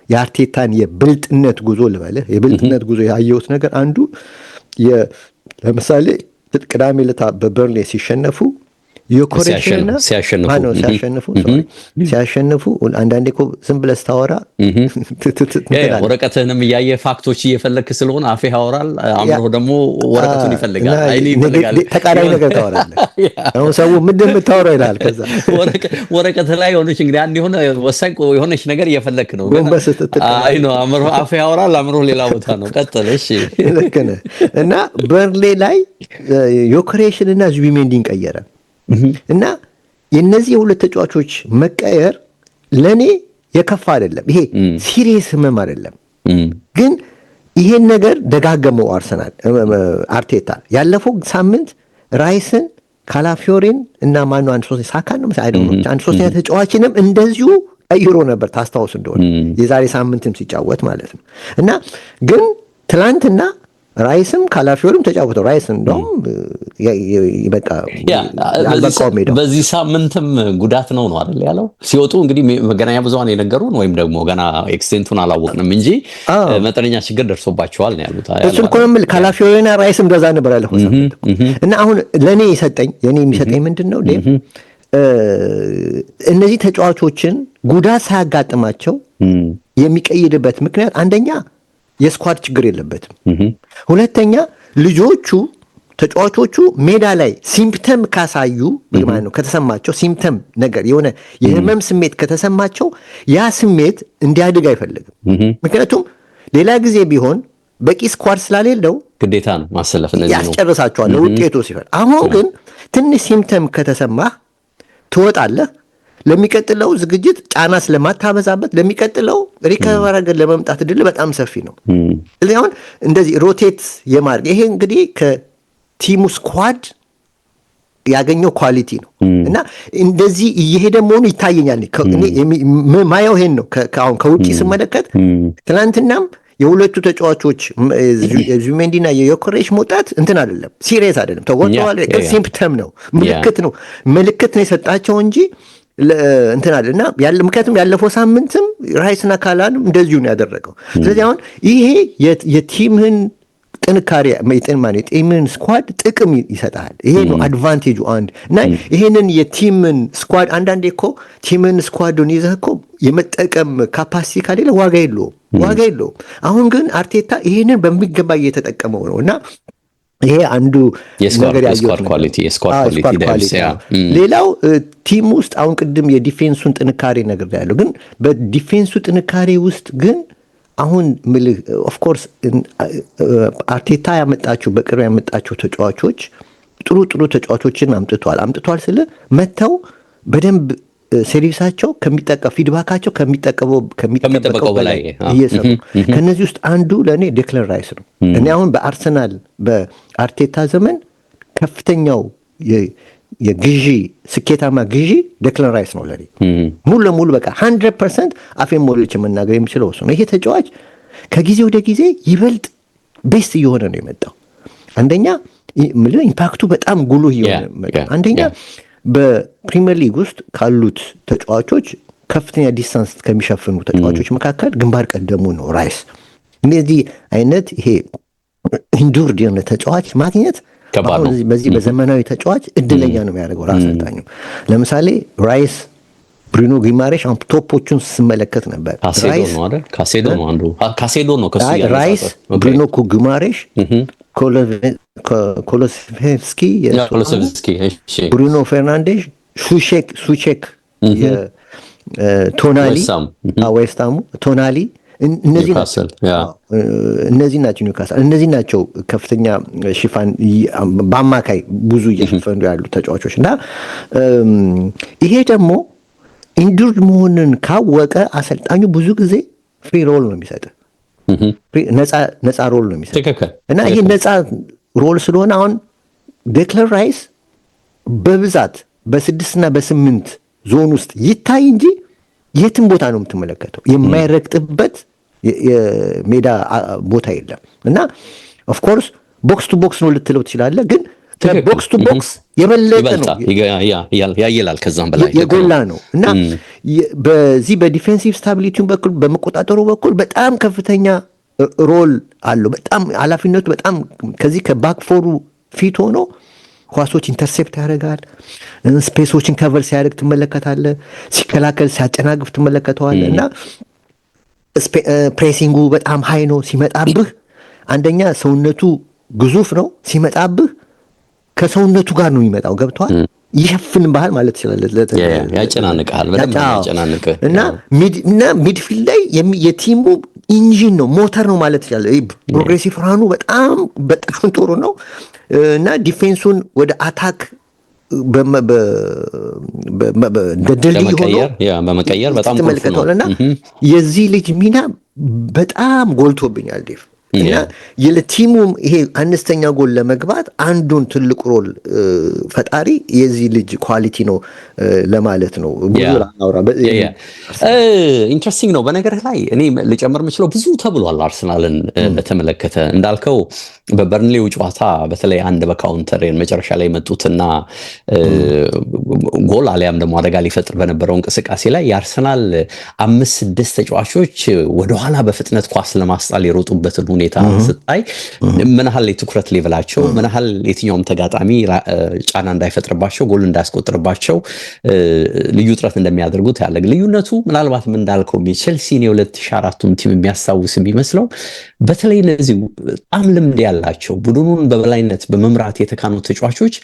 የአርቴታን የብልጥነት ጉዞ ልበልህ የብልጥነት ጉዞ ያየሁት ነገር አንዱ ለምሳሌ ቅዳሜ ዕለት በበርንሌ ሲሸነፉ የኮሬክሽንና ሲያሸንፉ አንዳንዴ እኮ ዝም ብለህ ስታወራ ወረቀትህንም እያየ ፋክቶች እየፈለክ ስለሆነ አፌ ያወራል፣ አእምሮ ደግሞ ወረቀቱን ይፈልጋል። አይኔ ይፈልጋል። ተቃራኒ ነገር ታወራለህ። አሁን ሰው ምንድን የምታወራው ይላል። ከዛ ወረቀት ላይ ሆነች እንግዲህ አንድ የሆነ ወሳኝ የሆነች ነገር እየፈለክ ነው። አይ ነው አእምሮ አፌ ያወራል፣ አእምሮ ሌላ ቦታ ነው። ቀጥል። እሺ ልክ ነህ። እና በርንሌ ላይ ዮኬሬሽንና ዙቢሜንዲን ቀየረ እና የነዚህ የሁለት ተጫዋቾች መቀየር ለኔ የከፋ አይደለም። ይሄ ሲሪየስ ህመም አይደለም። ግን ይሄን ነገር ደጋገመው አርቴታ ያለፈው ሳምንት ራይስን ካላፊዮሪን እና ማኑ አንድ ሶስተኛ ሳካን ነው አንድ ሶስተኛ ተጫዋችንም እንደዚሁ ቀይሮ ነበር ታስታውስ እንደሆነ የዛሬ ሳምንትም ሲጫወት ማለት ነው። እና ግን ትላንትና ራይስም ካላፊዮሪም ተጫወተው ራይስ እንደውም ይበቃ በዚህ ሳምንትም ጉዳት ነው አይደል ያለው ሲወጡ እንግዲህ መገናኛ ብዙሃን የነገሩን ወይም ደግሞ ገና ኤክስቴንቱን አላወቅንም እንጂ መጠነኛ ችግር ደርሶባቸዋል ነው ያሉት። እሱን እኮ ነው የምልህ ካላፊዮሪና ራይስም እንደዛ ነበር ያለው እና አሁን ለኔ የሚሰጠኝ ምንድነው እነዚህ ተጫዋቾችን ጉዳት ሳያጋጥማቸው የሚቀይድበት ምክንያት አንደኛ የስኳድ ችግር የለበትም። ሁለተኛ ልጆቹ ተጫዋቾቹ ሜዳ ላይ ሲምፕተም ካሳዩ ማለት ነው ከተሰማቸው ሲምፕተም ነገር የሆነ የህመም ስሜት ከተሰማቸው ያ ስሜት እንዲያድግ አይፈልግም። ምክንያቱም ሌላ ጊዜ ቢሆን በቂ ስኳድ ስላሌለው ግዴታ ነው ማሰለፍ እነዚህ ነው ያስጨርሳቸዋል ውጤቱ ሲፈል። አሁን ግን ትንሽ ሲምፕተም ከተሰማህ ትወጣለህ ለሚቀጥለው ዝግጅት ጫና ስለማታበዛበት ለሚቀጥለው ሪከቨር አድርገን ለመምጣት እድል በጣም ሰፊ ነው። ስለዚህ አሁን እንደዚህ ሮቴት የማድረግ ይሄ እንግዲህ ከቲሙ ስኳድ ያገኘው ኳሊቲ ነው እና እንደዚህ እየሄደ መሆኑ ይታየኛል። ማየው ይሄን ነው አሁን ከውጪ ስመለከት ትናንትናም የሁለቱ ተጫዋቾች ዙሜንዲና የዮኬሬሽ መውጣት እንትን አይደለም ሲሪየስ አይደለም ተጎድተዋል። ሲምፕተም ነው ምልክት ነው የሰጣቸው እንጂ እንትን አለ እና ምክንያቱም ያለፈው ሳምንትም ራይስና ካላንም እንደዚሁ ነው ያደረገው። ስለዚህ አሁን ይሄ የቲምህን ጥንካሬ የቲምን ስኳድ ጥቅም ይሰጣል። ይሄ ነው አድቫንቴጁ አንድ እና ይሄንን የቲምን ስኳድ አንዳንዴ እኮ ቲምን ስኳዱን ይዘህ እኮ የመጠቀም ካፓሲቲ ካሌለ ዋጋ የለውም። አሁን ግን አርቴታ ይሄንን በሚገባ እየተጠቀመው ነው እና ይሄ አንዱ ነገር የስኳድ ኳሊቲ ሌላው ቲም ውስጥ አሁን ቅድም የዲፌንሱን ጥንካሬ ነገር ያለው ግን በዲፌንሱ ጥንካሬ ውስጥ ግን አሁን ኦፍ ኮርስ አርቴታ በቅርብ ያመጣቸው ተጫዋቾች ጥሩ ተጫዋቾችን አምጥቷል ስለ መተው በደንብ ሰርቪሳቸው ፊድባካቸው ከሚጠበቀው በላይ እየሰሩ ከነዚህ ውስጥ አንዱ ለኔ ዴክላን ራይስ ነው። እኔ አሁን በአርሰናል በአርቴታ ዘመን ከፍተኛው የግዢ ስኬታማ ግዢ ዴክላን ራይስ ነው ለኔ ሙሉ ለሙሉ በቃ 100% አፌን ሞልቼ መናገር የሚችለው እሱ ነው። ይሄ ተጫዋች ከጊዜ ወደ ጊዜ ይበልጥ ቤስት እየሆነ ነው የመጣው። አንደኛ ኢምፓክቱ በጣም ጉልህ እየሆነ መጣ። አንደኛ በፕሪሚየር ሊግ ውስጥ ካሉት ተጫዋቾች ከፍተኛ ዲስታንስ ከሚሸፍኑ ተጫዋቾች መካከል ግንባር ቀደሙ ነው ራይስ። እነዚህ አይነት ይሄ ኢንዱርድ የሆነ ተጫዋች ማግኘት በዚህ በዘመናዊ ተጫዋች እድለኛ ነው የሚያደርገው ራስ አሰልጣኙ። ለምሳሌ ራይስ፣ ብሩኖ ጊማሬሽ ቶፖቹን ስመለከት ነበር። ካሴዶ ነው ራይስ፣ ብሩኖ ጊማሬሽ፣ ኮሎሴቭስኪ፣ ብሩኖ ፈርናንዴዝ፣ ሱቼክ ቶናሊ ዌስታሙ ቶናሊ እነዚህ ናቸው ኒውካስል እነዚህ ናቸው ከፍተኛ ሽፋን በአማካይ ብዙ እየሸፈኑ ያሉ ተጫዋቾች እና ይሄ ደግሞ ኢንዱርድ መሆንን ካወቀ አሰልጣኙ ብዙ ጊዜ ፍሪ ሮል ነው የሚሰጥ ነፃ ሮል ነው የሚሰጥ እና ይሄ ነፃ ሮል ስለሆነ አሁን ዴክላን ራይስ በብዛት በ6 እና በ8 ዞን ውስጥ ይታይ እንጂ የትም ቦታ ነው የምትመለከተው የማይረግጥበት የሜዳ ቦታ የለም እና ኦፍ ኮርስ ቦክስ ቱ ቦክስ ነው ልትለው ትችላለህ፣ ግን ቦክስ ቱ ቦክስ የበለጠ ነው ያየላል ከዛም በላይ የጎላ ነው እና በዚህ በዲፌንሲቭ ስታቢሊቲውን በኩል በመቆጣጠሩ በኩል በጣም ከፍተኛ ሮል አለው። በጣም ኃላፊነቱ በጣም ከዚህ ከባክፎሩ ፊት ሆኖ ኳሶች ኢንተርሴፕት ያደርጋል። ስፔሶችን ከቨር ሲያደርግ ትመለከታለህ። ሲከላከል ሲያጨናግፍ ትመለከተዋለህ እና ፕሬሲንጉ በጣም ሃይ ነው። ሲመጣብህ አንደኛ ሰውነቱ ግዙፍ ነው። ሲመጣብህ ከሰውነቱ ጋር ነው የሚመጣው። ገብቷል። ይሸፍን ባህል ማለት ይችላል። ያጨናንቃል በደንብ ያጨናንቃል እና ሚድፊልድ ላይ የቲሙ ኢንጂን ነው ሞተር ነው ማለት ይችላል። ፕሮግሬሲቭ ራኑ በጣም ጥሩ ነው እና ዲፌንሱን ወደ አታክ በድልድይ ሆኖ በመቀየር በጣም ተመልክተዋልና የዚህ ልጅ ሚና በጣም ጎልቶብኛል ዴቭ። እና የለቲሙም ይሄ አነስተኛ ጎል ለመግባት አንዱን ትልቅ ሮል ፈጣሪ የዚህ ልጅ ኳሊቲ ነው ለማለት ነው። ብዙ አውራ ኢንትረስቲንግ ነው። በነገር ላይ እኔ ልጨምር የምችለው ብዙ ተብሏል አርሰናልን በተመለከተ እንዳልከው በበርንሌው ጨዋታ በተለይ አንድ በካውንተር መጨረሻ ላይ መጡትና ጎል አሊያም ደግሞ አደጋ ሊፈጥር በነበረው እንቅስቃሴ ላይ የአርሰናል 5-6 ተጫዋቾች ወደኋላ በፍጥነት ኳስ ለማስጣል የሮጡበትን ሁኔታ ስታይ ምን ያህል የትኩረት ሌቭላቸው ምን ያህል የትኛውም ተጋጣሚ ጫና እንዳይፈጥርባቸው ጎል እንዳያስቆጥርባቸው ልዩ ጥረት እንደሚያደርጉት ያለ ልዩነቱ ምናልባት ምን እንዳልከው የቼልሲን የ2004ቱን ቲም የሚያስታውስ የሚመስለው በተለይ እነዚህ በጣም ልምድ ያላቸው ቡድኑን በበላይነት በመምራት የተካኑ ተጫዋቾች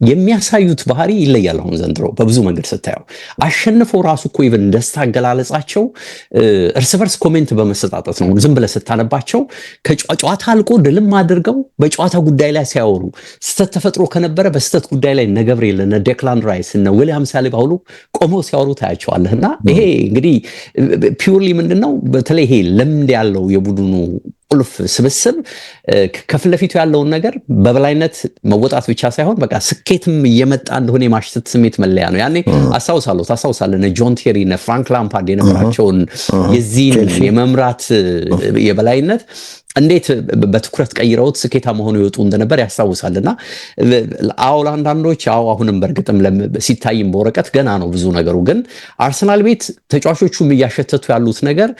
የሚያሳዩት ባህሪ ይለያል። አሁን ዘንድሮ በብዙ መንገድ ስታየው አሸንፈው ራሱ እኮ ኢቭን ደስታ አገላለጻቸው እርስ በርስ ኮሜንት በመሰጣጠት ነው። ዝም ብለህ ስታነባቸው ከጨዋታ አልቆ ድልም አድርገው በጨዋታ ጉዳይ ላይ ሲያወሩ ስተት ተፈጥሮ ከነበረ በስተት ጉዳይ ላይ እነ ገብርኤል እነ ዴክላን ራይስ እነ ዊሊያም ሳሊባ ሁሉ ቆመው ሲያወሩ ታያቸዋለህና ይሄ እንግዲህ ፒውርሊ ምንድነው በተለይ ይሄ ልምድ ያለው የቡድኑ ቁልፍ ስብስብ ከፊት ለፊቱ ያለውን ነገር በበላይነት መወጣት ብቻ ሳይሆን በቃ ስኬትም እየመጣ እንደሆነ የማሽተት ስሜት መለያ ነው። ያኔ ታስታውሳለህ ጆን ቴሪ እና ፍራንክ ላምፓርድ የነበራቸውን የዚህን የመምራት የበላይነት እንዴት በትኩረት ቀይረውት ስኬታ መሆኑ ይወጡ እንደነበር ያስታውሳልና አንዳንዶች አሁንም በርግጥም ሲታይም በወረቀት ገና ነው ብዙ ነገሩ። ግን አርሰናል ቤት ተጫዋቾቹም እያሸተቱ ያሉት ነገር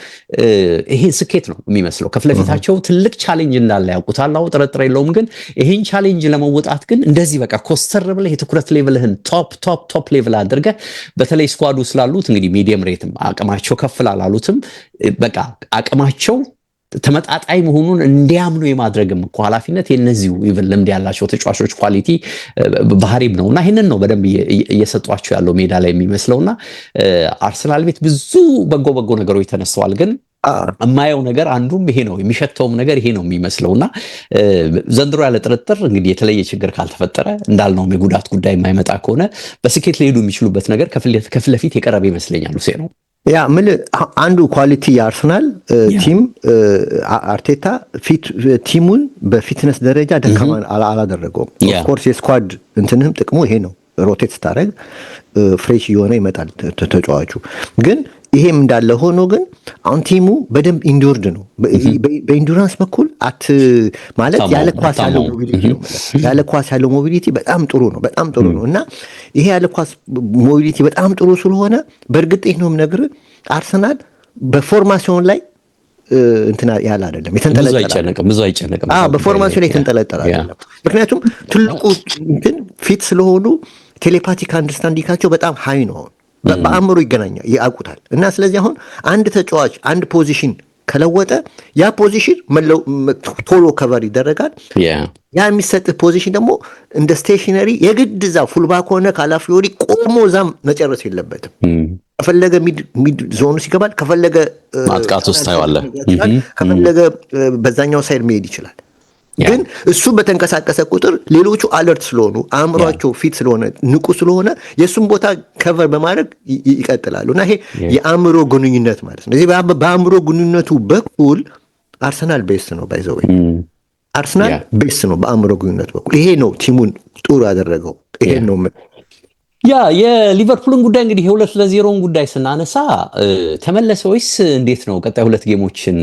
ይሄ ስኬት ነው የሚመስለው። ከፍለፊታቸው ትልቅ ቻሌንጅ እንዳለ ያውቁታል፣ ጥርጥር የለውም። ግን ይሄን ቻሌንጅ ለመወጣት ግን እንደዚህ በቃ ኮስተር ብለህ የትኩረት ሌቭልህን ቶፕ ሌቭል አድርገህ በተለይ ስኳዱ ስላሉት እንግዲህ ሚዲየም ሬትም አቅማቸው ከፍ ላላሉትም በቃ አቅማቸው ተመጣጣኝ መሆኑን እንዲያምኑ የማድረግም እኮ ኃላፊነት የነዚሁ ኢቭን ልምድ ያላቸው ተጫዋቾች ኳሊቲ ባህሪም ነውና ይሄንን ነው በደንብ እየሰጧቸው ያለው ሜዳ ላይ የሚመስለውና አርሰናል ቤት ብዙ በጎ ነገሮች ተነስተዋል። ግን የማየው ነገር አንዱም ይሄ ነው፣ የሚሸተውም ነገር ይሄ ነው የሚመስለውና ዘንድሮ ያለ ጥርጥር እንግዲህ የተለየ ችግር ካልተፈጠረ እንዳልነውም የጉዳት ጉዳይ የማይመጣ ከሆነ በስኬት ሊሄዱ የሚችሉበት ነገር ከፊት ለፊት የቀረበ ይመስለኛል። ሴ ነው ያ ምን አንዱ ኳሊቲ የአርሰናል ቲም አርቴታ ቲሙን በፊትነስ ደረጃ ደካማ አላደረገውም። ኦፍኮርስ የስኳድ እንትንም ጥቅሙ ይሄ ነው። ሮቴት ስታደርግ ፍሬሽ እየሆነ ይመጣል ተጫዋቹ። ግን ይሄም እንዳለ ሆኖ ግን አሁን ቲሙ በደንብ ኢንዱርድ ነው። በኢንዱራንስ በኩል ማለት ያለ ኳስ ያለው ሞቢሊቲ ነው። ያለ ኳስ ያለው ሞቢሊቲ በጣም ጥሩ ነው እና ይሄ ያለ ኳስ ሞቢሊቲ በጣም ጥሩ ስለሆነ በእርግጥ ይሄ ነው ነገር አርሰናል በፎርማሲዮን ላይ እንትና ያለ አይደለም፣ ብዙ አይጨነቅም። በፎርማሲዮን ላይ የተንጠለጠለ አይደለም። ምክንያቱም ትልቁ እንትን ፊት ስለሆኑ ቴሌፓቲክ አንደርስታንዲንጋቸው በጣም ሃይ ነው። በአእምሮ ይገናኛል፣ ያውቁታል። እና ስለዚህ አሁን አንድ ተጫዋች አንድ ፖዚሽን ከለወጠ ያ ፖዚሽን ቶሎ ከቨር ይደረጋል። ያ የሚሰጥህ ፖዚሽን ደግሞ እንደ ስቴሽነሪ የግድ እዛ ፉልባክ ሆነ ካላፊዮሪ ቆሞ እዛም መጨረስ የለበትም። ከፈለገ ሚድ ዞኑ ሲገባል፣ ከፈለገ ማጥቃት ውስጥ ታየዋለህ፣ ከፈለገ በዛኛው ሳይድ መሄድ ይችላል። ግን እሱ በተንቀሳቀሰ ቁጥር ሌሎቹ አለርት ስለሆኑ አእምሯቸው ፊት ስለሆነ ንቁ ስለሆነ የእሱም ቦታ ከቨር በማድረግ ይቀጥላሉ። እና ይሄ የአእምሮ ግንኙነት ማለት ነው። እዚህ በአእምሮ ግንኙነቱ በኩል አርሰናል ቤስት ነው። ባይዘወይ አርሰናል ቤስት ነው በአእምሮ ግንኙነት በኩል። ይሄ ነው ቲሙን ጥሩ ያደረገው። ይሄ ነው የሊቨርፑልን ጉዳይ እንግዲህ የ2-0 ጉዳይ ስናነሳ ተመለሰ ወይስ እንዴት ነው? ቀጣይ 2 ጌሞችን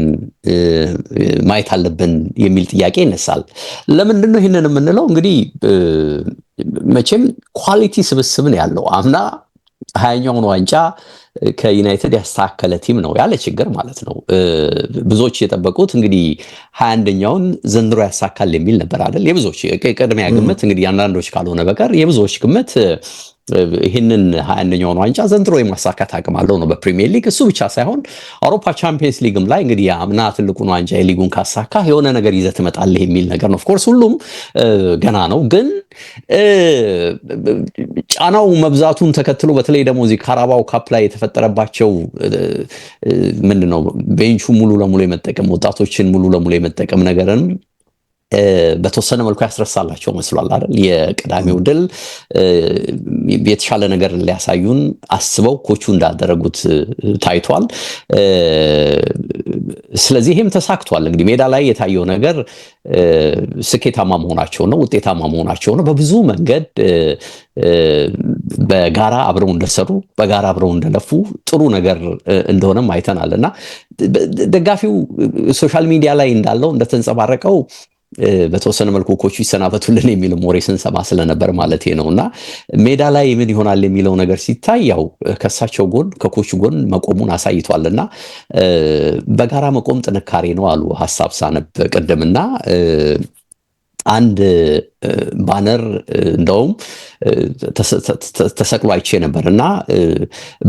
ማየት አለብን የሚል ጥያቄ ይነሳል። ለምንድን ነው ይህንን የምንለው? እንግዲህ መቼም ኳሊቲ ስብስብ ነው ያለው። አምና 20ኛውን ዋንጫ ከዩናይትድ ያስተካከለ ቲም ነው ያለ ችግር ማለት ነው። ብዙዎች የጠበቁት እንግዲህ 21ኛውን ዘንድሮ ያሳካል የሚል ነበር አይደል? የብዙዎች ቅድሚያ ግምት እንግዲህ አንዳንዶች ካልሆነ በቀር የብዙዎች ግምት ይህንን 21ኛውን ዋንጫ ዘንድሮ የማሳካት አቅም አለው ነው በፕሪሚየር ሊግ። እሱ ብቻ ሳይሆን አውሮፓ ቻምፒየንስ ሊግም ላይ እንግዲህ አምና ትልቁን ዋንጫ የሊጉን ካሳካ የሆነ ነገር ይዘህ ትመጣለህ የሚል ነገር ነው። ኦፍኮርስ ሁሉም ገና ነው፣ ግን ጫናው መብዛቱን ተከትሎ በተለይ ደግሞ እዚህ ካራባው ካፕ ላይ የተፈጠረባቸው ምንድነው ቤንቹ ሙሉ ለሙሉ የመጠቀም ወጣቶችን ሙሉ ለሙሉ የመጠቀም ነገርን በተወሰነ መልኩ ያስረሳላቸው መስሏል አይደል? የቅዳሜው ድል የተሻለ ነገር ሊያሳዩን አስበው ኮቹ እንዳደረጉት ታይቷል። ስለዚህ ይሄም ተሳክቷል። እንግዲህ ሜዳ ላይ የታየው ነገር ስኬታማ መሆናቸው ነው፣ ውጤታማ መሆናቸው ነው። በብዙ መንገድ በጋራ አብረው እንደሰሩ በጋራ አብረው እንደለፉ ጥሩ ነገር እንደሆነም አይተናል እና ደጋፊው ሶሻል ሚዲያ ላይ እንዳለው እንደተንጸባረቀው በተወሰነ መልኩ ኮቹ ይሰናበቱልን የሚል ሞሬ ስንሰማ ስለነበር ማለት ነውና ሜዳ ላይ ምን ይሆናል የሚለው ነገር ሲታይ ያው ከሳቸው ጎን ከኮቹ ጎን መቆሙን አሳይቷልና በጋራ መቆም ጥንካሬ ነው አሉ ሐሳብ ሳነብ ቅድምና አንድ ባነር እንደውም ተሰቅሎ አይቼ ነበርና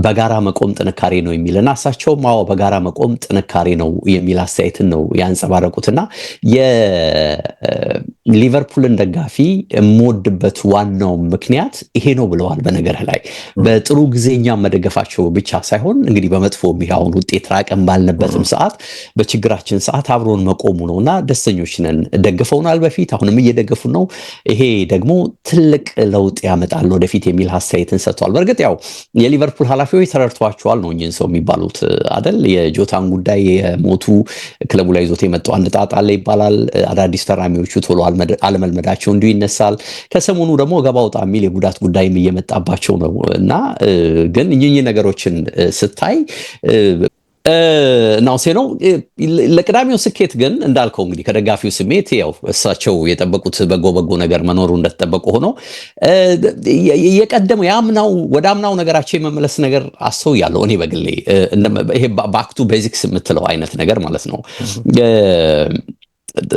በጋራ መቆም ጥንካሬ ነው የሚልና እሳቸውም አዎ በጋራ መቆም ጥንካሬ ነው የሚል አስተያየትን ነው ያንጸባረቁትና የሊቨርፑልን ደጋፊ የምወድበት ዋናው ምክንያት ይሄ ነው ብለዋል። በነገር ላይ በጥሩ ጊዜኛ መደገፋቸው ብቻ ሳይሆን እንግዲህ በመጥፎ አሁን ውጤት ራቀን ባልነበትም ሰዓት በችግራችን ሰዓት አብሮን መቆሙ ነውና ደስተኞች ነን። ደግፈውናል በፊት አሁንም እየደገፉ ነው። ይሄ ደግሞ ትልቅ ለውጥ ያመጣል ወደፊት የሚል አስተያየትን ሰጥቷል። በእርግጥ ያው የሊቨርፑል ኃላፊዎች ተረድቷቸዋል ነው እንጂ ሰው የሚባሉት አይደል። የጆታን ጉዳይ የሞቱ ክለቡ ላይ ይዞት የመጣው አንድ ጣጣ አለ ይባላል። አዳዲስ ፈራሚዎቹ ቶሎ አለመልመዳቸው እንዲሁ ይነሳል። ከሰሞኑ ደግሞ ገባ ወጣ የሚል የጉዳት ጉዳይም እየመጣባቸው ነው እና ግን እኚህ ነገሮችን ስታይ ናውሴ ነው ለቅዳሜው ስኬት ግን እንዳልከው እንግዲህ ከደጋፊው ስሜት ያው እሳቸው የጠበቁት በጎ ነገር መኖሩ እንደተጠበቀ ሆኖ የቀደመው ያምናው ወደ አምናው ነገራቸው የመመለስ ነገር አስተውያለሁ እኔ በግሌ ይሄ ባክ ቱ ቤዚክስ የምትለው አይነት ነገር ማለት ነው።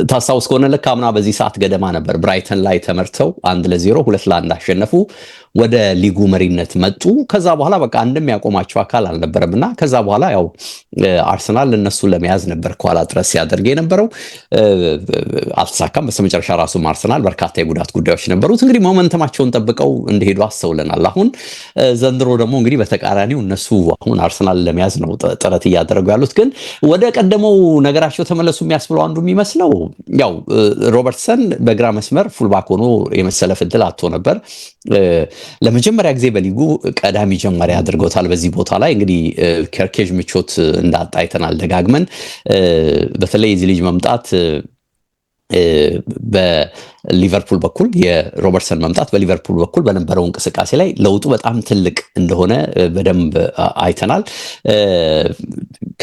ታስታውስ ከሆነ ልክ አምና በዚህ ሰዓት ገደማ ነበር ብራይተን ላይ ተመርተው 1-0 2-1 አሸነፉ። ወደ ሊጉ መሪነት መጡ። ከዛ በኋላ በቃ አንድም ያቆማቸው አካል አልነበረምና ከዛ በኋላ ያው አርሰናል እነሱን ለመያዝ ነበር ከኋላ ጥረት ሲያደርግ የነበረው አልተሳካም። በስተመጨረሻ ራሱም አርሰናል በርካታ የጉዳት ጉዳዮች ነበሩት። እንግዲህ ሞመንተማቸውን ጠብቀው እንደሄዱ አስተውለናል። አሁን ዘንድሮ ደግሞ እንግዲህ በተቃራኒው እነሱ አሁን አርሰናል ለመያዝ ነው ጥረት እያደረጉ ያሉት። ግን ወደ ቀደመው ነገራቸው ተመለሱ የሚያስብለው አንዱ የሚመስለው ያው ሮበርትሰን በግራ መስመር ፉልባክ ሆኖ የመሰለፍ ዕድል አጥቶ ነበር። ለመጀመሪያ ጊዜ በሊጉ ቀዳሚ ጀማሪ አድርገውታል። በዚህ ቦታ ላይ እንግዲህ ከርኬጅ ምቾት እንዳጣ አይተናል ደጋግመን። በተለይ እዚህ ልጅ መምጣት በሊቨርፑል በኩል የሮበርትሰን መምጣት በሊቨርፑል በኩል በነበረው እንቅስቃሴ ላይ ለውጡ በጣም ትልቅ እንደሆነ በደንብ አይተናል።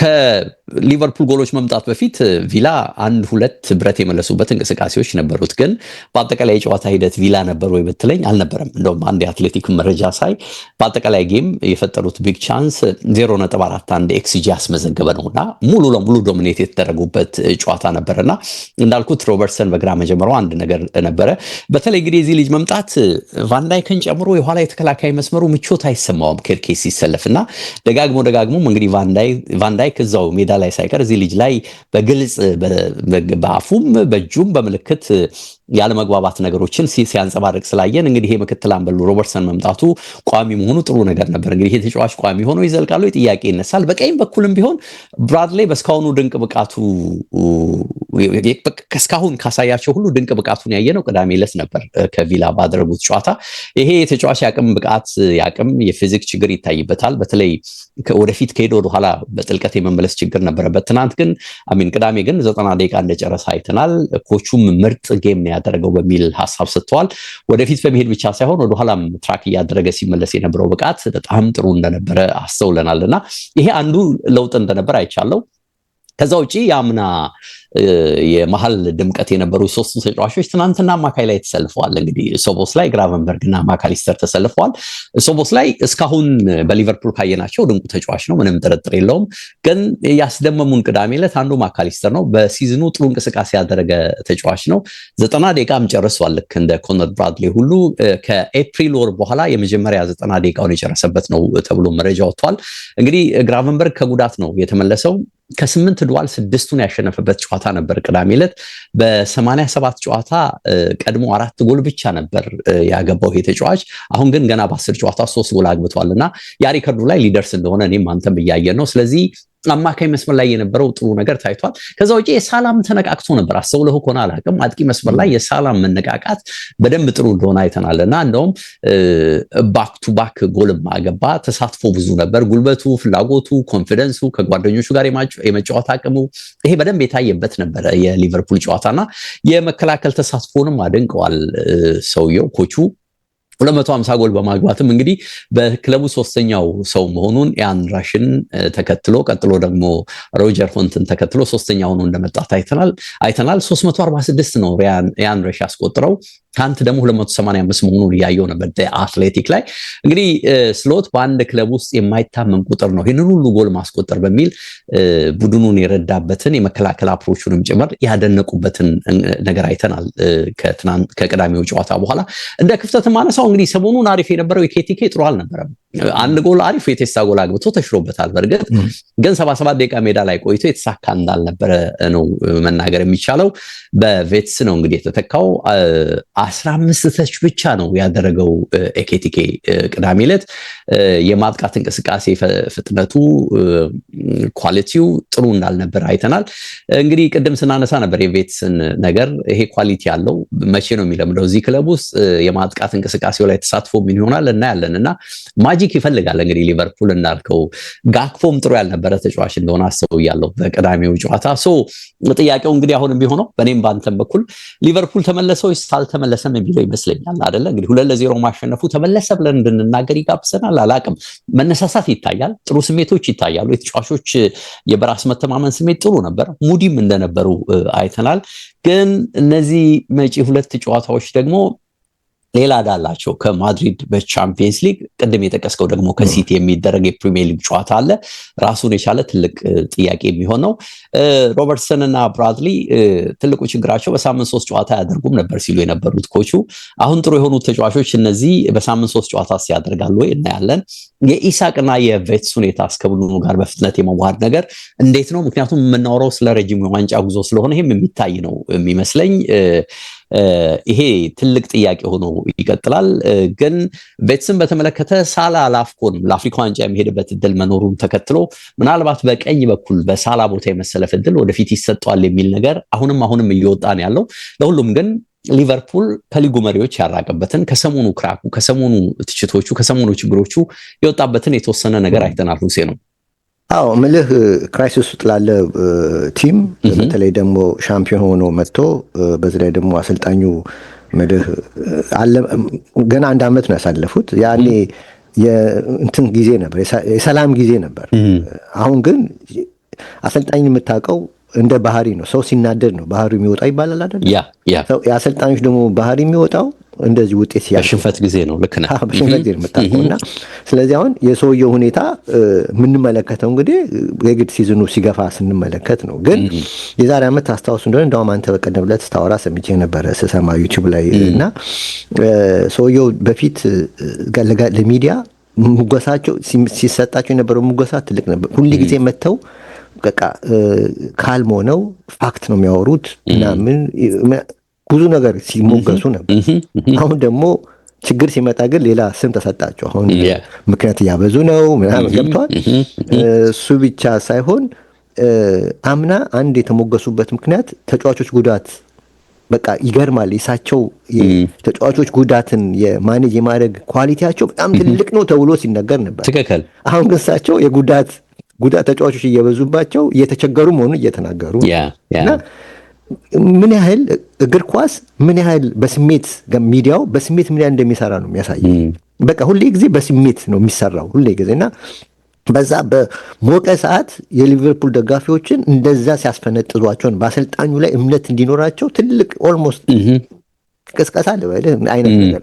ከሊቨርፑል ጎሎች መምጣት በፊት ቪላ 1-2 ብረት የመለሱበት እንቅስቃሴዎች ነበሩት። ግን በአጠቃላይ የጨዋታ ሂደት ቪላ ነበር ወይ ብትለኝ አልነበረም። እንደውም አንድ የአትሌቲክ መረጃ ሳይ በአጠቃላይ ጌም የፈጠሩት ቢግ ቻንስ 0.41 ኤክስጂ ያስመዘገበ ነውና ሙሉ ለሙሉ ዶሚኔት የተደረጉበት ጨዋታ ነበርና እንዳልኩት ሮበርትሰን በግራ መጀመሪያው አንድ ነገር ነበረ። በተለይ እንግዲህ እዚህ ልጅ መምጣት ቫንዳይክን ጨምሮ የኋላ የተከላካይ መስመሩ ምቾት አይሰማውም ኬርኬዝ ሲሰለፍና ደጋግሞ እንግዲህ ቫንዳይክ እዛው ሜዳ ላይ ሳይቀር እዚህ ልጅ ላይ በግልጽ በአፉም በእጁም በምልክት ያለመግባባት ነገሮችን ሲያንጸባርቅ ስላየን እንግዲህ ይሄ ምክትል አምበሉ ሮበርትሰን መምጣቱ ቋሚ መሆኑ ጥሩ ነገር ነበር። እንግዲህ ይሄ ተጫዋች ቋሚ ሆኖ ይዘልቃሉ ጥያቄ ይነሳል። በቀኝ በኩልም ቢሆን ብራድሌይ በስካሁኑ ድንቅ ብቃቱ እስካሁን ካሳያቸው ሁሉ ድንቅ ብቃቱን ያየነው ቅዳሜ ዕለት ነበር ከቪላ ባደረጉት ጨዋታ። ይሄ የተጫዋች ያቅም የፊዚክ ችግር ይታይበታል። በተለይ ወደፊት ከሄደ ወደ ኋላ በጥልቀት የመመለስ ችግር ነበረበት። ትናንት ግን ቅዳሜ ግን 90 ደቂቃ እንደጨረሰ አይተናል። ኮቹም ምርጥ ጌም ነው ያደረገው በሚል ሐሳብ ሰጥተዋል። ወደፊት በመሄድ ብቻ ሳይሆን ወደ ኋላም ትራክ እያደረገ ሲመለስ የነበረው ብቃት በጣም ጥሩ እንደነበረ አስተውለናልና ይሄ አንዱ ለውጥ እንደነበር አይቻለው። ከዛ ውጪ ያምና የመሃል ድምቀት የነበሩ ሶስቱ ተጫዋቾች ትናንትና አማካይ ላይ ተሰልፈዋል። እንግዲህ ሶቦስ ላይ ግራቨንበርግ እና ማካሊስተር ተሰልፈዋል። ሶቦስ ላይ እስካሁን በሊቨርፑል ካየናቸው ድንቁ ተጫዋች ነው፣ ምንም ጥርጥር የለውም። ግን ያስደመሙን ቅዳሜ ዕለት አንዱ ማካሊስተር ነው። በሲዝኑ ጥሩ እንቅስቃሴ ያደረገ ተጫዋች ነው። 90 ደቂቃም ጨርሷል። ልክ እንደ ኮነር ብራድሌይ ሁሉ ከኤፕሪል ወር በኋላ የመጀመሪያ 90 ደቂቃውን የጨረሰበት ነው ተብሎ መረጃ ወጥቷል። እንግዲህ ግራቨንበርግ ከጉዳት ነው የተመለሰው። ከ8 ድዋል 6ቱን ያሸነፈበት ጨዋታ ነበር ቅዳሜ ዕለት። በ87 ጨዋታ ቀድሞ 4 ጎል ብቻ ነበር ያገባው ይሄ ተጫዋች። አሁን ግን ገና በ10 ጨዋታ 3 ጎል አግብቷልና ያ ሪከርዱ ላይ ሊደርስ እንደሆነ እኔም አንተም እያየን ነው። ስለዚህ አማካይ መስመር ላይ የነበረው ጥሩ ነገር ታይቷል። ከዛ ውጪ የሳላም ተነቃቅቶ ነበር። አስተውለህ ከሆነ አላውቅም፣ አጥቂ መስመር ላይ የሳላም መነቃቃት በደንብ ጥሩ እንደሆነ አይተናልና እንደውም ባክ ቱ ባክ ጎልም አገባ። ተሳትፎ ብዙ ነበር። ጉልበቱ፣ ፍላጎቱ፣ ኮንፊደንሱ፣ ከጓደኞቹ ጋር የመጫወት አቅሙ ይሄ በደንብ የታየበት ነበረ የሊቨርፑል ጨዋታና የመከላከል ተሳትፎንም አድንቀዋል ሰውየው ኮቹ 250 ጎል በማግባትም እንግዲህ በክለቡ ሶስተኛው ሰው መሆኑን ያን ራሽን ተከትሎ ቀጥሎ ደግሞ ሮጀር ሆንትን ተከትሎ ሶስተኛ ሆኖ እንደመጣ አይተናል። 346 ነው ያን ራሽ ያስቆጥረው። ካንት ደግሞ 285 መሆኑን ያየው ነበር አትሌቲክ ላይ። እንግዲህ ስሎት በአንድ ክለብ ውስጥ የማይታመን ቁጥር ነው ይህንን ሁሉ ጎል ማስቆጠር በሚል ቡድኑን የረዳበትን የመከላከል አፕሮቹንም ጭምር ያደነቁበትን ነገር አይተናል። ከቅዳሜው ጨዋታ በኋላ እንደ ክፍተት ማነሳው እንግዲህ ሰሞኑን አሪፍ የነበረው የኬቲኬ ጥሩ አልነበረም። አንድ ጎል አሪፍ የቴስታ ጎል አግብቶ ተሽሮበታል። በርግጥ ግን 77 ደቂቃ ሜዳ ላይ ቆይቶ የተሳካ እንዳልነበረ ነው መናገር የሚቻለው። በቬትስ ነው እንግዲህ የተተካው። 15 ተች ብቻ ነው ያደረገው ኤኬቲኬ ቅዳሜ ዕለት። የማጥቃት እንቅስቃሴ ፍጥነቱ፣ ኳሊቲው ጥሩ እንዳልነበር አይተናል። እንግዲህ ቅድም ስናነሳ ነበር የቬትስን ነገር። ይሄ ኳሊቲ ያለው መቼ ነው የሚለምደው እዚህ ክለብ ውስጥ የማጥቃት እንቅስቃሴው ላይ ተሳትፎ ምን ይሆናል እናያለን እና ማጂክ ይፈልጋል እንግዲህ ሊቨርፑል እንዳልከው። ጋክፖም ጥሩ ያልነበረ ተጫዋች እንደሆነ አስበውያለሁ በቅዳሜው ጨዋታ። ጥያቄው እንግዲህ አሁንም ቢሆነው በእኔም ባንተም በኩል ሊቨርፑል ተመለሰ ወይስ አልተመለሰም የሚለው ይመስለኛል አይደለ? እንግዲህ 2-0 ማሸነፉ ተመለሰ ብለን እንድንናገር ይጋብዘናል። አላቅም። መነሳሳት ይታያል፣ ጥሩ ስሜቶች ይታያሉ። የተጫዋቾች የበራስ መተማመን ስሜት ጥሩ ነበር፣ ሙዲም እንደነበሩ አይተናል። ግን እነዚህ መጪ ሁለት ጨዋታዎች ደግሞ ሌላ ዳላቸው። ከማድሪድ በቻምፒየንስ ሊግ፣ ቅድም የጠቀስከው ደግሞ ከሲቲ የሚደረግ የፕሪሚየር ሊግ ጨዋታ አለ። ራሱን የቻለ ትልቅ ጥያቄ የሚሆነው ሮበርትሰን እና ብራድሊ ትልቁ ችግራቸው በሳምንት 3 ጨዋታ ያደርጉም ነበር ሲሉ የነበሩት ኮቹ። አሁን ጥሩ የሆኑት ተጫዋቾች እነዚህ በሳምንት 3 ጨዋታ ያደርጋሉ ወይ እናያለን። የኢሳቅና የቬትስ ሁኔታ እስከ ቡድኑ ጋር በፍጥነት የመዋሃድ ነገር እንዴት ነው? ምክንያቱም የምናወራው ስለ ረጅም የዋንጫ ጉዞ ስለሆነ ይሄም የሚታይ ነው የሚመስለኝ። ይሄ ትልቅ ጥያቄ ሆኖ ይቀጥላል። ግን ቬትስን በተመለከተ ሳላ ለአፍሪካ ዋንጫ የሚሄድበት እድል መኖሩን ተከትሎ ምናልባት በቀኝ በኩል በሳላ ቦታ የመሰለፍ እድል ወደፊት ይሰጠዋል የሚል ነገር አሁንም እየወጣ ነው ያለው። ለሁሉም ግን ሊቨርፑል ከሊጉ መሪዎች ያራቀበትን ከሰሞኑ ክራኩ፣ ከሰሞኑ ትችቶቹ፣ ከሰሞኑ ችግሮቹ የወጣበትን የተወሰነ ነገር አይተናል። ሁሴ ነው። አዎ ምልህ ክራይሲስ ውስጥ ላለ ቲም በተለይ ደግሞ ሻምፒዮን ሆኖ መጥቶ በዚህ ላይ ደግሞ አሰልጣኙ ምልህ ገና 1 ዓመት ነው ያሳለፉት። ያኔ የእንትን ጊዜ ነበር፣ የሰላም ጊዜ ነበር። አሁን ግን አሰልጣኝ የምታውቀው እንደ ባህሪ ነው። ሰው ሲናደድ ነው ባህሪው የሚወጣው ይባላል አይደል? የአሰልጣኞች ደግሞ ባህሪ የሚወጣው እንደዚህ ውጤት ያሽንፈት ጊዜ ነው። ልክ ነህ። በሽንፈት ጊዜ መጣውና ስለዚህ አሁን የሰውየው ሁኔታ የምንመለከተው እንግዲህ የግድ ሲዝኑ ሲገፋ ስንመለከት ነው። ግን የዛሬ ዓመት አስታውሱ እንደሆነ እንደውም አንተ በቀደም ዕለት ስታወራ ሰምቼ ነበረ ስሰማ ዩቲዩብ ላይ እና ሰውየው በፊት ለሚዲያ ሙገሳቸው ሲሰጣቸው የነበረው ሙገሳ ትልቅ ነበር። ሁሉ ጊዜ መተው በቃ ካልም ሆነው ፋክት ነው የሚያወሩት ምናምን ብዙ ነገር ሲሞገሱ ነበር። አሁን ደግሞ ችግር ሲመጣ ግን ሌላ ስም ተሰጣቸው። አሁን ምክንያት እያበዙ ነው ምናምን ገብተዋል። እሱ ብቻ ሳይሆን አምና አንድ የተሞገሱበት ምክንያት ተጫዋቾች ጉዳት በቃ ይገርማል። የሳቸው ተጫዋቾች ጉዳትን የማኔጅ የማድረግ ኳሊቲያቸው በጣም ትልቅ ነው ተብሎ ሲነገር ነበር። ትክክል። አሁን ግን እሳቸው የጉዳት ተጫዋቾች እየበዙባቸው እየተቸገሩ መሆኑን እየተናገሩ እና ምን ያህል እግር ኳስ ምን ያህል በስሜት ሚዲያው በስሜት ምን ያህል እንደሚሰራ ነው የሚያሳየው። በቃ ሁሌ ጊዜ በስሜት ነው የሚሰራው ሁሌ ጊዜ እና በዛ በሞቀ ሰዓት የሊቨርፑል ደጋፊዎችን እንደዛ ሲያስፈነጥዟቸውን በአሰልጣኙ ላይ እምነት እንዲኖራቸው ትልቅ ኦልሞስት ቅስቀሳ አይነት ነገር።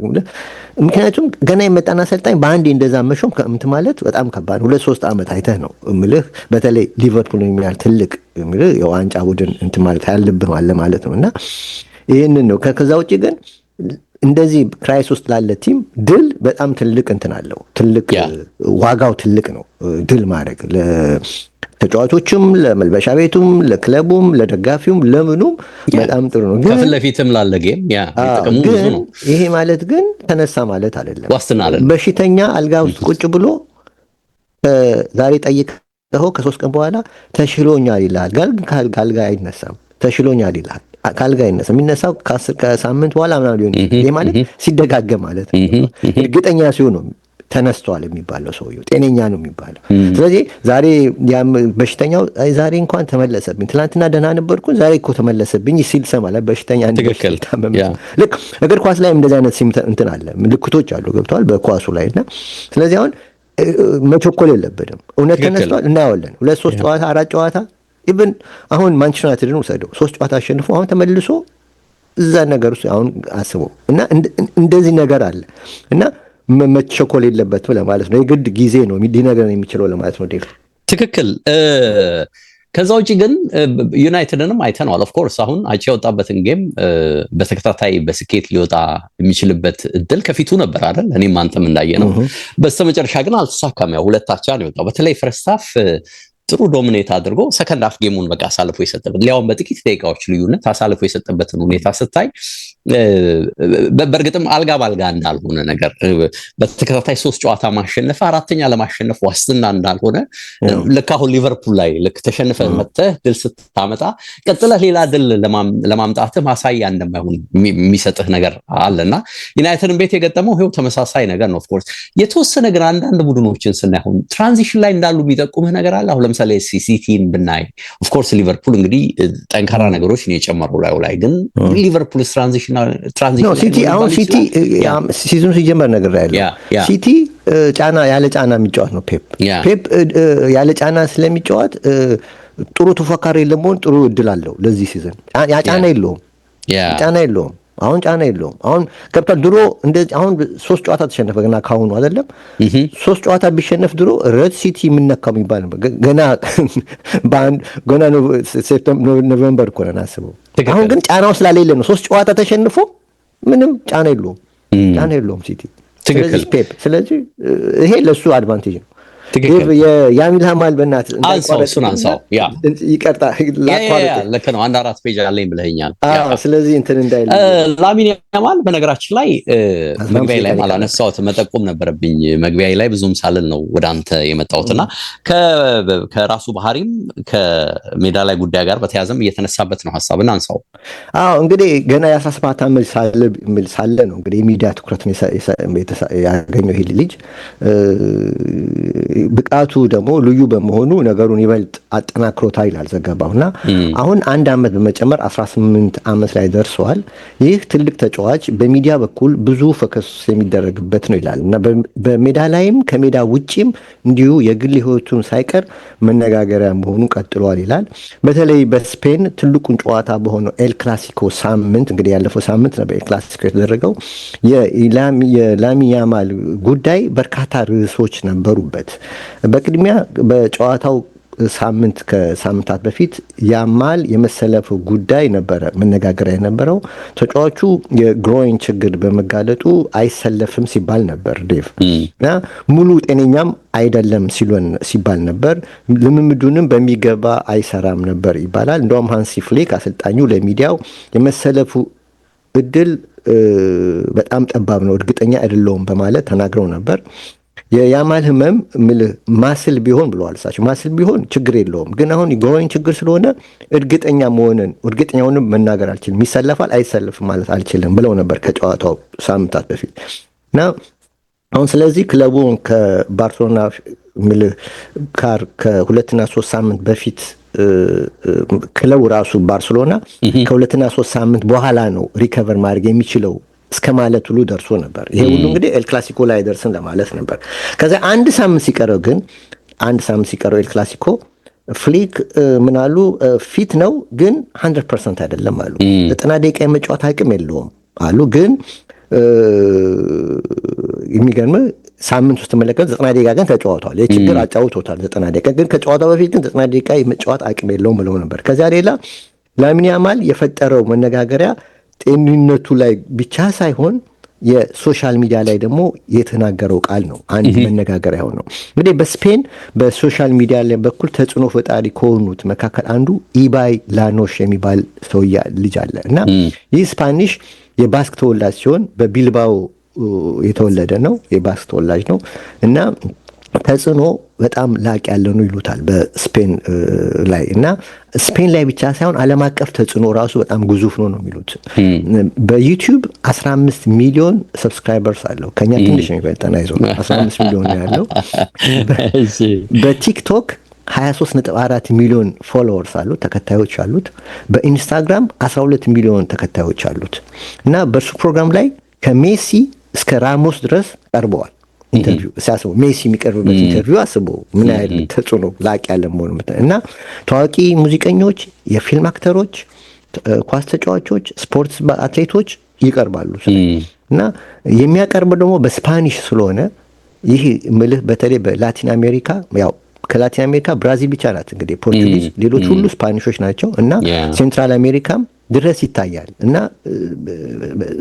ምክንያቱም ገና የመጣን አሰልጣኝ በአንዴ እንደዛ መሾም ከምት ማለት በጣም ከባድ 2-3 ዓመት አይተህ ነው ምልህ። በተለይ ሊቨርፑል የሚያህል ትልቅ ምልህ የዋንጫ ቡድን እንት ማለት ያለብህ ማለት ነው እና ይህንን ነው። ከዛ ውጭ ግን እንደዚህ ክራይስ ውስጥ ላለ ቲም ድል በጣም ትልቅ እንትን አለው። ትልቅ ዋጋው ትልቅ ነው ድል ማድረግ ተጫዋቾችም፣ ለመልበሻ ቤቱም፣ ለክለቡም፣ ለደጋፊውም፣ ለምኑም በጣም ጥሩ ነው። ግን ከፊት ለፊትም ላለ ጌም ጥቅሙ ብዙ ነው። ይሄ ማለት ግን ተነሳ ማለት አይደለም። ዋስትና አይደለም። በሽተኛ አልጋ ውስጥ ቁጭ ብሎ ዛሬ ጠይቀ ከ3 ቀን በኋላ ተሽሎኛል ይላል። ግን ካልጋ አይነሳም። ተሽሎኛል ይላል ካልጋ አይነሳም። የሚነሳው ከሳምንት በኋላ ምናምን ሊሆን ይሄ ማለት ሲደጋገም ማለት ነው። እርግጠኛ ሲሆን ነው ተነስቷል የሚባለው ሰውየው ጤነኛ ነው የሚባለው። ስለዚህ ዛሬ በሽተኛው ዛሬ እንኳን ተመለሰብኝ፣ ትናንትና ደህና ነበርኩ ዛሬ እኮ ተመለሰብኝ ሲል ሰማለ በሽተኛ ልክ እግር ኳስ ላይ እንደዚህ አይነት እንትን አለ፣ ምልክቶች አሉ ገብተዋል በኳሱ ላይ እና ስለዚህ አሁን መቸኮል የለብንም። እውነት ተነስቷል እናየዋለን። 2-3 ጨዋታ 4 ጨዋታ ኢቭን አሁን ማንቸስተር ዩናይትድን ውሰደው 3 ጨዋታ አሸንፎ አሁን ተመልሶ እዛ ነገር ውስጥ አሁን አስበው እና እንደዚህ ነገር አለ እና መቸኮል የለበትም ለማለት ነው። የግድ ጊዜ ነው ሊነገር የሚችለው ለማለት ነው። ትክክል። ከዛ ውጪ ግን ዩናይትድንም አይተነዋል። ኦፍ ኮርስ አሁን አቻ የወጣበትን ጌም በተከታታይ በስኬት ሊወጣ የሚችልበት እድል ከፊቱ ነበር አይደል? እኔም አንተም እንዳየ ነው። በስተመጨረሻ ግን አልተሳካም። ያው 2 አቻ ነው የወጣው። በተለይ ፈርስት ሃፍ ጥሩ ዶሚኔት አድርጎ ሰከንድ ሃፍ ጌሙን በቃ አሳልፎ የሰጠበት ሊያውም በጥቂት ደቂቃዎች ልዩነት አሳልፎ የሰጠበትን ሁኔታ ስታይ በእርግጥም አልጋ ባልጋ እንዳልሆነ ነገር በተከታታይ 3 ጨዋታ ማሸነፍ 4ኛ ለማሸነፍ ዋስትና እንዳልሆነ ልክ አሁን ሊቨርፑል ላይ ልክ ተሸንፈ መጥተህ ድል ስታመጣ ቀጥለህ ሌላ ድል ለማምጣትህ ማሳያ እንደማይሆን የሚሰጥህ ነገር አለና ዩናይትድን ቤት የገጠመው ይኸው ተመሳሳይ ነገር ነው። ኦፍ ኮርስ የተወሰነ ግን አንዳንድ ቡድኖችን ስናይ አሁን ትራንዚሽን ላይ እንዳሉ የሚጠቁምህ ነገር አለ። አሁን ለምሳሌ ሲቲን ብናይ ኦፍ ኮርስ ሊቨርፑል እንግዲህ ጠንካራ ነገሮች ነው የጨመረው ላይ ግን ሊቨርፑል ትራንዚሽን ሲቲ አሁን ሲቲ ሲዝኑ ሲጀመር ነገር ያለው ሲቲ ጫና ያለ ጫና የሚጫወት ነው። ፔፕ ያለ ጫና ስለሚጫወት ጥሩ ተፎካካሪ ለመሆን ጥሩ እድል አለው ለዚህ ሲዝን። ያ ጫና የለውም አሁን ጫና የለውም። አሁን ከብታል ድሮ እንደዚህ አሁን 3 ጨዋታ ተሸነፈ ገና ካሁኑ አይደለም 3 ጨዋታ ቢሸነፍ ድሮ ሬድ ሲቲ የምነካው የሚባል ነበር። ገና ኖቬምበር እኮ ነን አስበው። አሁን ግን ጫናው ስላሌለ ነው 3 ጨዋታ ተሸንፎ ምንም ጫና የለውም ሲቲ። ስለዚህ ይሄ ለሱ አድቫንቴጅ ነው። ያሚል ሀማል በእናት አንሳው ይቀርታ ልክ ነው። 1-4 ፔጅ አለኝ ብለኸኛል። ስለዚህ እንትን እንዳይል ላሚን ያማል በነገራችን ላይ መግቢያ ላይ አላነሳሁት መጠቆም ነበረብኝ። መግቢያ ላይ ብዙም ሳልን ነው ወደ አንተ የመጣሁትና ከራሱ ባህሪም ከሜዳ ላይ ጉዳይ ጋር በተያዘም እየተነሳበት ነው ሐሳብና አንሳው። እንግዲህ ገና የ17 ዓመት ሳለ ነው እንግዲህ የሚዲያ ትኩረትን ያገኘው ይሄ ልጅ። ብቃቱ ደግሞ ልዩ በመሆኑ ነገሩን ይበልጥ አጠናክሮታል ይላል ዘገባውና አሁን 1 ዓመት በመጨመር 18 ዓመት ላይ ደርሷል። ይህ ትልቅ ተጫዋች በሚዲያ በኩል ብዙ ፎከስ የሚደረግበት ነው ይላል እና በሜዳ ላይም ከሜዳ ውጪም እንዲሁ የግል ህይወቱን ሳይቀር መነጋገሪያ መሆኑ ቀጥሏል ይላል። በተለይ በስፔን ትልቁን ጨዋታ በሆነው ኤል ክላሲኮ ሳምንት እንግዲህ ያለፈው ሳምንት ነው በኤል ክላሲኮ የተደረገው የላሚን ያማል ጉዳይ በርካታ ርዕሶች ነበሩበት። በቅድሚያ በጨዋታው ከሳምንታት በፊት ያማል የመሰለፉ ጉዳይ ነበረ መነጋገሪያ የነበረው። ተጫዋቹ የግሮይን ችግር በመጋለጡ አይሰለፍም ሲባል ነበር ዴቭ እና ሙሉ ጤነኛም አይደለም ሲባል ነበር። ልምምዱንም በሚገባ አይሰራም ነበር ይባላል። እንደውም ሃንሲ ፍሊክ አሰልጣኙ ለሚዲያው የመሰለፉ እድል በጣም ጠባብ ነው፣ እርግጠኛ አይደለውም በማለት ተናግረው ነበር። የያማል ህመም ማስል ቢሆን ብለዋል እሳቸው። ማስል ቢሆን ችግር የለውም፣ ግን አሁን የግሮይን ችግር ስለሆነ እርግጠኛውንም መናገር አልችልም፣ ይሰለፋል አይሰልፍም ማለት አልችልም ብለው ነበር ከጨዋታው ሳምንታት በፊት እና አሁን ስለዚህ ክለቡን ከባርሴሎና ከ2 እና 3 ሳምንት በፊት ክለቡ ራሱ ባርሴሎና ከ2-3 ሳምንት በኋላ ነው ሪከቨር ማድረግ የሚችለው እስከ ማለት ሁሉ ደርሶ ነበር። ይሄ ሁሉ እንግዲህ ኤል ክላሲኮ ላይ ደርስን ለማለት ነበር። ከዛ 1 ሳምንት ሲቀረው ኤል ክላሲኮ ፍሊክ ምን አሉ? ፊት ነው ግን 100% አይደለም አሉ። 90 ደቂቃ የመጫወት አቅም የለውም አሉ። ግን የሚገርም ሳምንት ውስጥ ተመለከተ 90 ደቂቃ ግን ተጫውቷል። የችግር አጫውቶታል 90 ደቂቃ ግን ከጨዋታው በፊት ግን 90 ደቂቃ የመጫወት አቅም የለውም ብለው ነበር። ከዚያ ሌላ ላሚን ያማል የፈጠረው መነጋገሪያ ጤንነቱ ላይ ብቻ ሳይሆን የሶሻል ሚዲያ ላይ ደግሞ የተናገረው ቃል ነው አንድ መነጋገሪያ ሆነው። እንግዲህ በስፔን በሶሻል ሚዲያ ላይ በኩል ተጽዕኖ ፈጣሪ ከሆኑት መካከል አንዱ ኢባይ ላኖሽ የሚባል ሰውዬ ልጅ አለ እና ይህ ስፓኒሽ የባስክ ተወላጅ ሲሆን በቢልባኦ የተወለደ ነው። የባስክ ተወላጅ ነው እና ተጽዕኖ በጣም ላቅ ያለ ነው ይሉታል በስፔን ላይ እና ስፔን ላይ ብቻ ሳይሆን ዓለም አቀፍ ተጽዕኖ ራሱ በጣም ግዙፍ ነው የሚሉት። በዩቲዩብ 15 ሚሊዮን ሰብስክራይበርስ አለው። ከኛ ትንሽ ነው የሚበልጠን፣ አይዞህ 15 ሚሊዮን ነው ያለው። በቲክቶክ 23.4 ሚሊዮን ፎሎወርስ አሉት፣ ተከታዮች አሉት። በኢንስታግራም 12 ሚሊዮን ተከታዮች አሉት እና በእርሱ ፕሮግራም ላይ ከሜሲ እስከ ራሞስ ድረስ ቀርበዋል። ኢንተርቪው ሲያስቡ ሜሲ የሚቀርብበት ኢንተርቪው አስቡ ምን ያህል ተጽዕኖ ላቅ ያለ መሆኑ እና ታዋቂ ሙዚቀኞች፣ የፊልም አክተሮች፣ ኳስ ተጫዋቾች፣ ስፖርት አትሌቶች ይቀርባሉ እና የሚያቀርበው ደግሞ በስፓኒሽ ስለሆነ ይህ ምልህ በተለይ በላቲን አሜሪካ ያው ከላቲን አሜሪካ ብራዚል ብቻ ናት እንግዲህ ፖርቱጊዝ፣ ሌሎች ሁሉ ስፓኒሾች ናቸው እና ሴንትራል አሜሪካም ድረስ ይታያል እና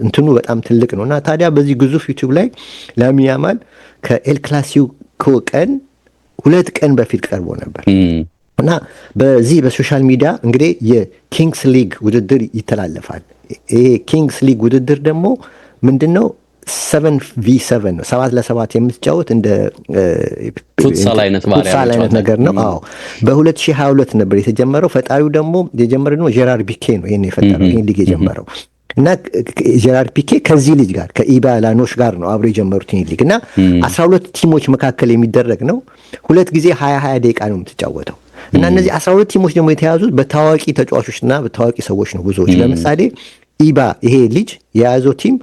እንትኑ በጣም ትልቅ ነው እና ታዲያ በዚህ ግዙፍ ዩቲዩብ ላይ ላሚን ያማል ከኤል ክላሲኮ ቀን 2 ቀን በፊት ቀርቦ ነበር እና በዚህ በሶሻል ሚዲያ እንግዲህ የኪንግስ ሊግ ውድድር ይተላለፋል። ይሄ ኪንግስ ሊግ ውድድር ደግሞ ምንድነው 7v7 ነው፣ 7 ለ7 የምትጫወት እንደ ፉትሳል አይነት ነገር ነው። አዎ በ2022 ነበር የተጀመረው። ፈጣሪው ደግሞ የጀመረው ደግሞ ጄራርድ ፒኬ ነው ይሄን የፈጠረው፣ ይሄን ሊግ የጀመረው እና ጄራርድ ፒኬ ከዚህ ልጅ ጋር ከኢባ ላኖሽ ጋር ነው አብሮ የጀመሩት ይሄን ሊግ እና 12 ቲሞች መካከል የሚደረግ ነው። 2 ጊዜ 20 ደቂቃ ነው የምትጫወተው እና እነዚህ 12 ቲሞች ደግሞ የተያዙት በታዋቂ ተጫዋቾችና በታዋቂ ሰዎች ነው ብዙዎች። ለምሳሌ ኢባ ይሄ ልጅ የያዘው ቲም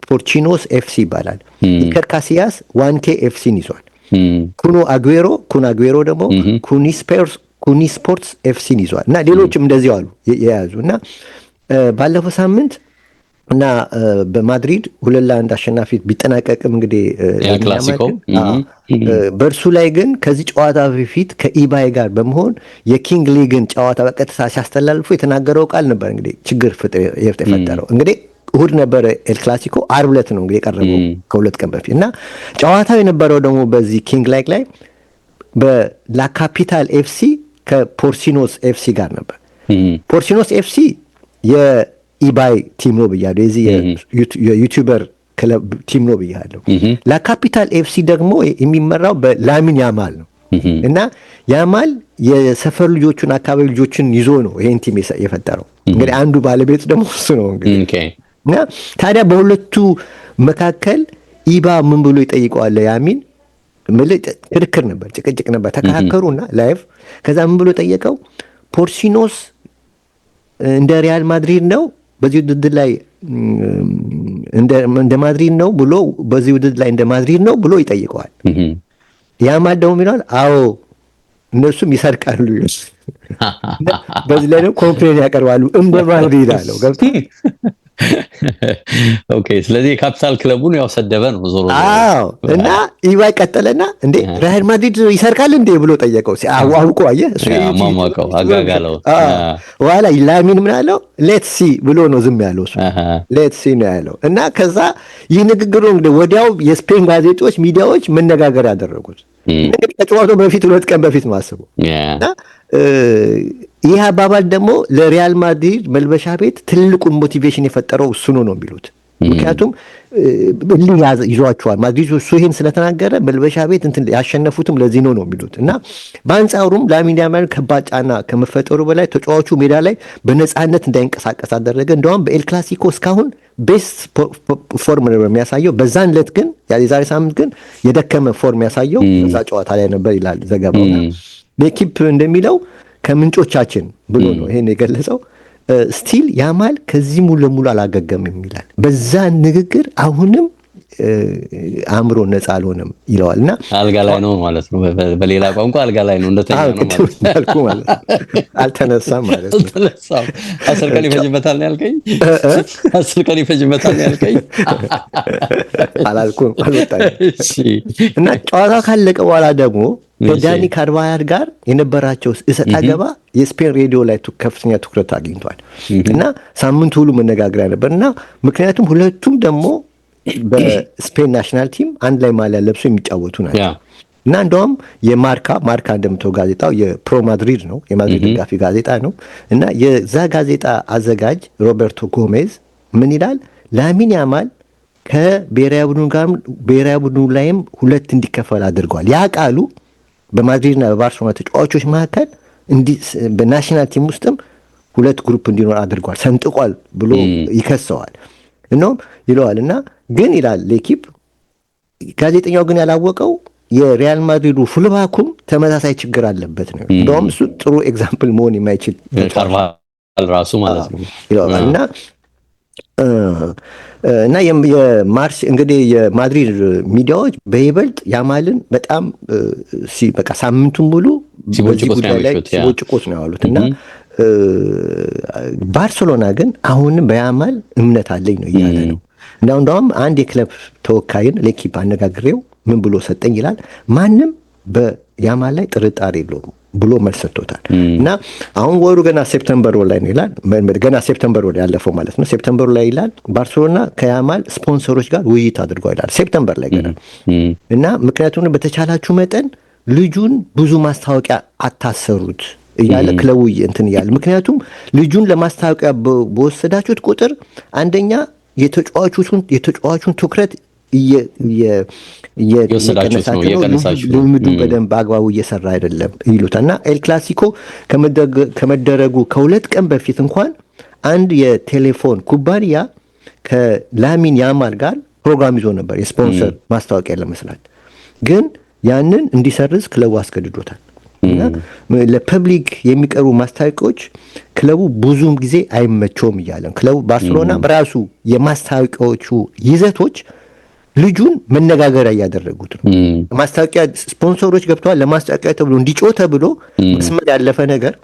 ፖርቺኖስ ኤፍሲ ይባላል። ኢከር ካሲያስ 1K ኤፍሲን ይዟል። ኩኖ አጉዌሮ ደግሞ ኩኒ ስፖርትስ ኤፍሲን ይዟል እና ሌሎችም እንደዚህ አሉ የያዙ እና ባለፈው ሳምንት እና በማድሪድ 2-1 አሸናፊ ቢጠናቀቅም እንግዲህ በእርሱ ላይ ግን ከዚህ ጨዋታ በፊት ከኢባይ ጋር በመሆን የኪንግ ሊግን ጨዋታ በቀጥታ ሲያስተላልፉ የተናገረው ቃል ነበር እንግዲህ ችግር የፈጠረው። እንግዲህ እሁድ ነበረ ኤል ክላሲኮ፣ ዓርብ ዕለት ነው እንግዲህ የቀረበው ከ2 ቀን በፊት እና ጨዋታው የነበረው ደግሞ በዚህ ኪንግ ላይክ ላይ በላካፒታል ኤፍሲ ከፖርሲኖስ ኤፍሲ ጋር ነበር። ፖርሲኖስ ኤፍሲ የኢባይ ቲም ነው ብያለሁ፣ የዚህ የዩቲዩበር ክለብ ቲም ነው ብያለሁ። ላካፒታል ኤፍሲ ደግሞ የሚመራው በላሚን ያማል ነው እና ያማል የሰፈር ልጆቹን አካባቢ ልጆችን ይዞ ነው ይሄን ቲም የፈጠረው። እንግዲህ አንዱ ባለቤት ደግሞ እሱ ነው እንግዲህ እና ታዲያ በሁለቱ መካከል ኢባ ምን ብሎ ይጠይቀዋል ያሚን ክርክር ነበር፣ ጭቅጭቅ ነበር። ተከራከሩና ላይቭ ከዛ ምን ብሎ ጠየቀው፣ ፖርሲኖስ እንደ ሪያል ማድሪድ ነው በዚህ ውድድር ላይ እንደ ማድሪድ ነው ብሎ በዚህ ውድድር ላይ እንደ ማድሪድ ነው ብሎ ይጠይቀዋል። ያማል ደግሞ ይላል አዎ እነሱም ይሰርቃሉ። በዚህ ላይ ደግሞ ኮምፕሌን ያቀርባሉ እንደ ማድሪድ አለው። ገብቶ ኦኬ። ስለዚህ የካፒታል ክለቡን ያው ሰደበ ነው ዞሮ። አዎ እና ኢባይ ቀጠለና እንዴ ሪያል ማድሪድ ይሰርቃል እንዴ ብሎ ጠየቀው። አውቆ አየህ እሱ ማማቀው አጋጋለው። ዋላ ላሚን ምን አለው ሌትስ ሲ ብሎ ነው ዝም ያለው እሱ። ሌትስ ሲ ነው ያለው እና ከዛ ይህ ንግግሩ እንግዲህ ወዲያው የስፔን ጋዜጦች ሚዲያዎች መነጋገር ያደረጉት እንግዲህ ከጨዋታው በፊት 2 ቀን በፊት ማስቡ እና ይህ አባባል ደግሞ ለሪያል ማድሪድ መልበሻ ቤት ትልቁን ሞቲቬሽን የፈጠረው እሱ ነው የሚሉት። ምክንያቱም ይዟቸዋል ማድሪድ እሱ ይሄን ስለተናገረ መልበሻ ቤት እንትን ያሸነፉትም ለዚህ ነው የሚሉት እና በአንጻሩም ላሚን ያማል ከባድ ጫና ከመፈጠሩ በላይ ተጫዋቹ ሜዳ ላይ በነፃነት እንዳይንቀሳቀስ አደረገ። እንደውም በኤል ክላሲኮ እስካሁን ቤስት ፎርም ነው የሚያሳየው። በዛን ዕለት ግን የዛሬ ሳምንት ግን የደከመ ፎርም ያሳየው በዛ ጨዋታ ላይ ነበር ይላል ዘገባውና ሌኪፕ እንደሚለው ከምንጮቻችን ብሎ ነው ይሄን የገለጸው። ስቲል ያማል ከዚህ ሙሉ ለሙሉ አላገገምም ይላል። በዛ ንግግር አሁንም አእምሮ ነፃ አልሆነም ይለዋልና አልጋ ላይ ነው ማለት ነው። በሌላ ቋንቋ አልጋ ላይ ነው እንደተኛ ነው ማለት ነው። አልተነሳም ማለት ነው። 10 ቀን ይፈጅበታል ነው ያልከኝ? 10 ቀን ይፈጅበታል ነው ያልከኝ? አላልኩም አልወጣኝም። እሺ እና ጨዋታው ካለቀ በኋላ ደግሞ ከዳኒ ካርቫያል ጋር የነበራቸው እሰጣ ገባ የስፔን ሬዲዮ ላይ ከፍተኛ ትኩረት አግኝቷል እና ሳምንቱ ሁሉ መነጋገሪያ ነበር እና ምክንያቱም ሁለቱም ደግሞ በስፔን ናሽናል ቲም አንድ ላይ ማሊያ ለብሶ የሚጫወቱ ናቸው እና እንደውም ማርካ እንደምትለው ጋዜጣው የፕሮ ማድሪድ ነው፣ የማድሪድ ደጋፊ ጋዜጣ ነው እና የዛ ጋዜጣ አዘጋጅ ሮበርቶ ጎሜዝ ምን ይላል፣ ላሚን ያማል ከብሔራዊ ቡድኑ ላይም 2 እንዲከፈል አድርገዋል። ያ ቃሉ በማድሪድና በባርሴሎና ተጫዋቾች መካከል እንዲህ በናሽናል ቲም ውስጥም ሁለት ግሩፕ እንዲኖር አድርጓል፣ ሰንጥቋል ብሎ ይከሰዋል። እናም ይለዋል እና ግን ይላል ሌኪፕ ጋዜጠኛው ግን ያላወቀው የሪያል ማድሪዱ ፉልባኩም ተመሳሳይ ችግር አለበት ነው። እንደውም እሱ ጥሩ ኤግዛምፕል መሆን የማይችል ራሱ ማለት ነው ይለዋል እና የማርስ እንግዲህ የማድሪድ ሚዲያዎች በይበልጥ ያማልን በጣም በቃ ሳምንቱን ሙሉ በዚህ ጉዳይ ላይ ሲቦጭቁት ነው ያሉት እና ባርሴሎና ግን አሁንም በያማል እምነት አለኝ ነው እያለ ነው። እንደውም አንድ የክለብ ተወካይን ሌኪፕ አነጋግሬው ምን ብሎ ሰጠኝ ይላል፣ ማንም በያማል ላይ ጥርጣሬ የለውም ብሎ መልስ ሰጥቶታል። እና አሁን ወሩ ገና ሴፕተምበር ላይ ነው ይላል፣ ገና ሴፕተምበር ላይ ያለፈው ማለት ነው። ሴፕተምበር ላይ ይላል ባርሴሎና ከያማል ስፖንሰሮች ጋር ውይይት አድርጓል ይላል፣ ሴፕተምበር ላይ ገና እና ምክንያቱም በተቻላችሁ መጠን ልጁን ብዙ ማስታወቂያ አታሰሩት እያለ ክለቡ እንትን እያለ ምክንያቱም ልጁን ለማስታወቂያ በወሰዳችሁት ቁጥር አንደኛ የተጫዋቹን ትኩረት እየቀነሳችሁ ልምዱ በደንብ በአግባቡ እየሰራ አይደለም ይሉታል። እና ኤል ክላሲኮ ከመደረጉ ከ2 ቀን በፊት እንኳን አንድ የቴሌፎን ኩባንያ ከላሚን ያማል ጋር ፕሮግራም ይዞ ነበር የስፖንሰር ማስታወቂያ ለመስራት፣ ግን ያንን እንዲሰርዝ ክለቡ አስገድዶታል። እና ለፐብሊክ የሚቀርቡ ማስታወቂያዎች ክለቡ ብዙም ጊዜ አይመቸውም እያለ ክለቡ ባርሴሎና በራሱ የማስታወቂያዎቹ ይዘቶች ልጁን መነጋገሪያ እያደረጉት ነው። ማስታወቂያ ስፖንሰሮች ገብተዋል፣ ለማስታወቂያ ተብሎ እንዲጮህ ተብሎ መስመር ያለፈ ነገር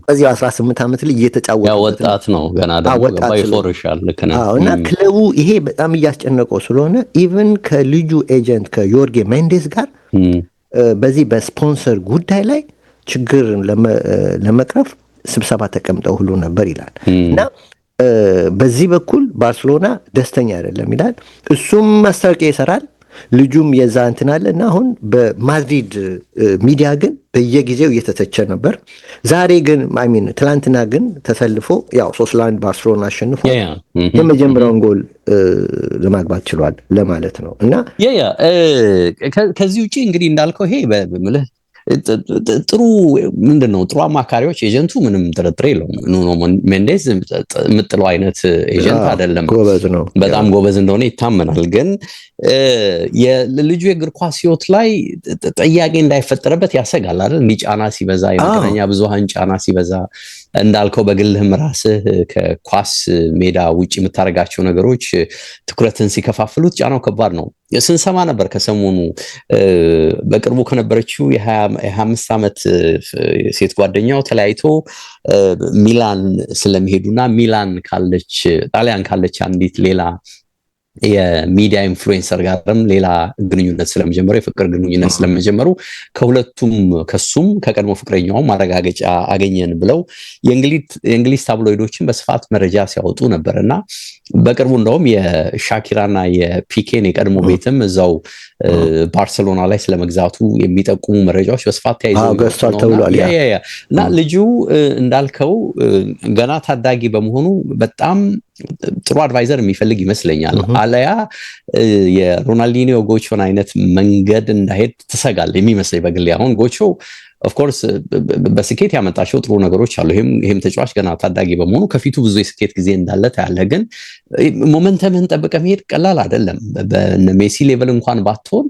በዚህ 18 ዓመት ላይ እየተጫወተ ወጣት ነው ገና ደግሞ ይፎርሻል። ልክ ነው። እና ክለቡ ይሄ በጣም እያስጨነቀው ስለሆነ ኢቭን ከልጁ ኤጀንት ከዮርጌ ሜንዴስ ጋር በዚህ በስፖንሰር ጉዳይ ላይ ችግር ለመቅረፍ ስብሰባ ተቀምጠው ሁሉ ነበር ይላል። እና በዚህ በኩል ባርሴሎና ደስተኛ አይደለም ይላል። እሱም ማስታወቂያ ይሰራል፣ ልጁም የዛ እንትን አለ እና አሁን በማድሪድ ሚዲያ ግን በየጊዜው እየተተቸ ነበር። ዛሬ ግን ትላንትና ግን ተሰልፎ ያው 3-1 ባርሴሎና አሸንፎ የመጀመሪያውን ጎል ለማግባት ችሏል ለማለት ነው። እና ከዚህ ውጪ እንግዲህ እንዳልከው ይሄ በምልህ ጥሩ ምንድነው ጥሩ አማካሪዎች ኤጀንቱ ምንም ጥርጥር የለውም። ኑኖ ሜንዴዝ የምጥለው አይነት ኤጀንት አይደለም፣ ጎበዝ ነው፣ በጣም ጎበዝ እንደሆነ ይታመናል። ግን የልጁ የእግር ኳስ ህይወት ላይ ጥያቄ እንዳይፈጠረበት ያሰጋል አይደል? እንዲህ ጫና ሲበዛ፣ የመገናኛ ብዙሃን ጫና ሲበዛ፣ እንዳልከው በግልህም ራስህ ከኳስ ሜዳ ውጭ የምታደርጋቸው ነገሮች ትኩረትን ሲከፋፍሉት ጫናው ከባድ ነው። ስንሰማ ነበር ከሰሞኑ በቅርቡ ከነበረችው የ25 ዓመት ሴት ጓደኛው ተለያይቶ ሚላን ስለሚሄዱና ሚላን ካለች ጣሊያን ካለች አንዲት ሌላ የሚዲያ ኢንፍሉዌንሰር ጋርም ሌላ ግንኙነት ስለመጀመሩ የፍቅር ግንኙነት ስለመጀመሩ ከሁለቱም ከሱም ከቀድሞ ፍቅረኛው ማረጋገጫ አገኘን ብለው የእንግሊዝ ታብሎይዶችን በስፋት መረጃ ሲያወጡ ነበርና በቅርቡ እንደውም የሻኪራና የፒኬን የቀድሞ ቤትም እዛው ባርሴሎና ላይ ስለመግዛቱ የሚጠቁሙ መረጃዎች በስፋት ተያይዘው እና ልጁ እንዳልከው ገና ታዳጊ በመሆኑ በጣም ጥሩ አድቫይዘር የሚፈልግ ይመስለኛል። አለያ የሮናልዲኒዮ ጎቾን አይነት መንገድ እንዳይሄድ ትሰጋል የሚመስለኝ በግሌ። አሁን ጎቾ ኦፍኮርስ በስኬት ያመጣቸው ጥሩ ነገሮች አሉ። ይሄም ተጫዋች ገና ታዳጊ በመሆኑ ከፊቱ ብዙ የስኬት ጊዜ እንዳለ ታያለህ። ግን ሞመንተምህን ጠብቀህ መሄድ ቀላል አይደለም። በሜሲ ሌቨል እንኳን ባትሆን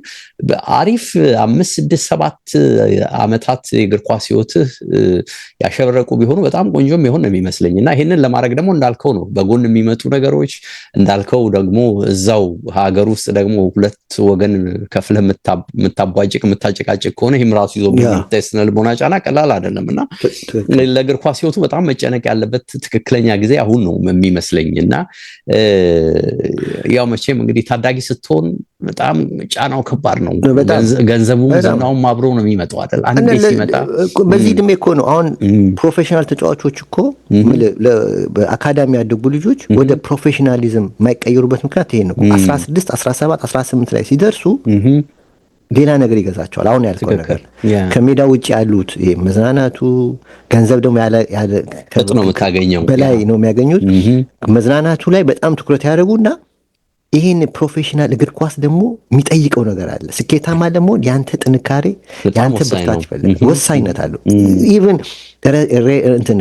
በአሪፍ 5-6-7 ዓመታት የእግር ኳስ ህይወትህ ያሸበረቁ ቢሆኑ በጣም ቆንጆም ይሆን ነው የሚመስለኝ። እና ይሄንን ለማድረግ ደግሞ እንዳልከው ነው በጎን የሚመጡ ነገሮች እንዳልከው ደግሞ እዛው ሀገር ውስጥ ደግሞ ሁለት ወገን ከፍለህ የምታቧጭቅ የምታጨቃጭቅ ከሆነ ይህም ራሱ ይዞ ልቦና ጫና ቀላል አይደለም። እና ለእግር ኳስ ህይወቱ በጣም መጨነቅ ያለበት ትክክለኛ ጊዜ አሁን ነው የሚመስለኝ። እና ያው መቼም እንግዲህ ታዳጊ ስትሆን በጣም ጫናው ከባድ ነው። ገንዘቡም ዝናውም አብሮ ነው የሚመጣው አይደል? አንዴ ሲመጣ በዚህ ዕድሜ እኮ ነው አሁን ፕሮፌሽናል ተጫዋቾች እኮ በአካዳሚ ያደጉ ልጆች ወደ ፕሮፌሽናሊዝም የማይቀየሩበት ምክንያት ይሄ ነው። 16 17 18 ላይ ሲደርሱ ሌላ ነገር ይገዛቸዋል። አሁን ያልከው ነገር ከሜዳ ውጭ ያሉት ይሄ መዝናናቱ፣ ገንዘብ ደግሞ ነው የምታገኘው በላይ ነው የሚያገኙት። መዝናናቱ ላይ በጣም ትኩረት ያደርጉና ይሄን ፕሮፌሽናል እግር ኳስ ደግሞ የሚጠይቀው ነገር አለ። ስኬታማ ደግሞ ያንተ ጥንካሬ ያንተ ብርታት ይፈልጋል፣ ወሳኝነት አለው። ኢቭን እንትን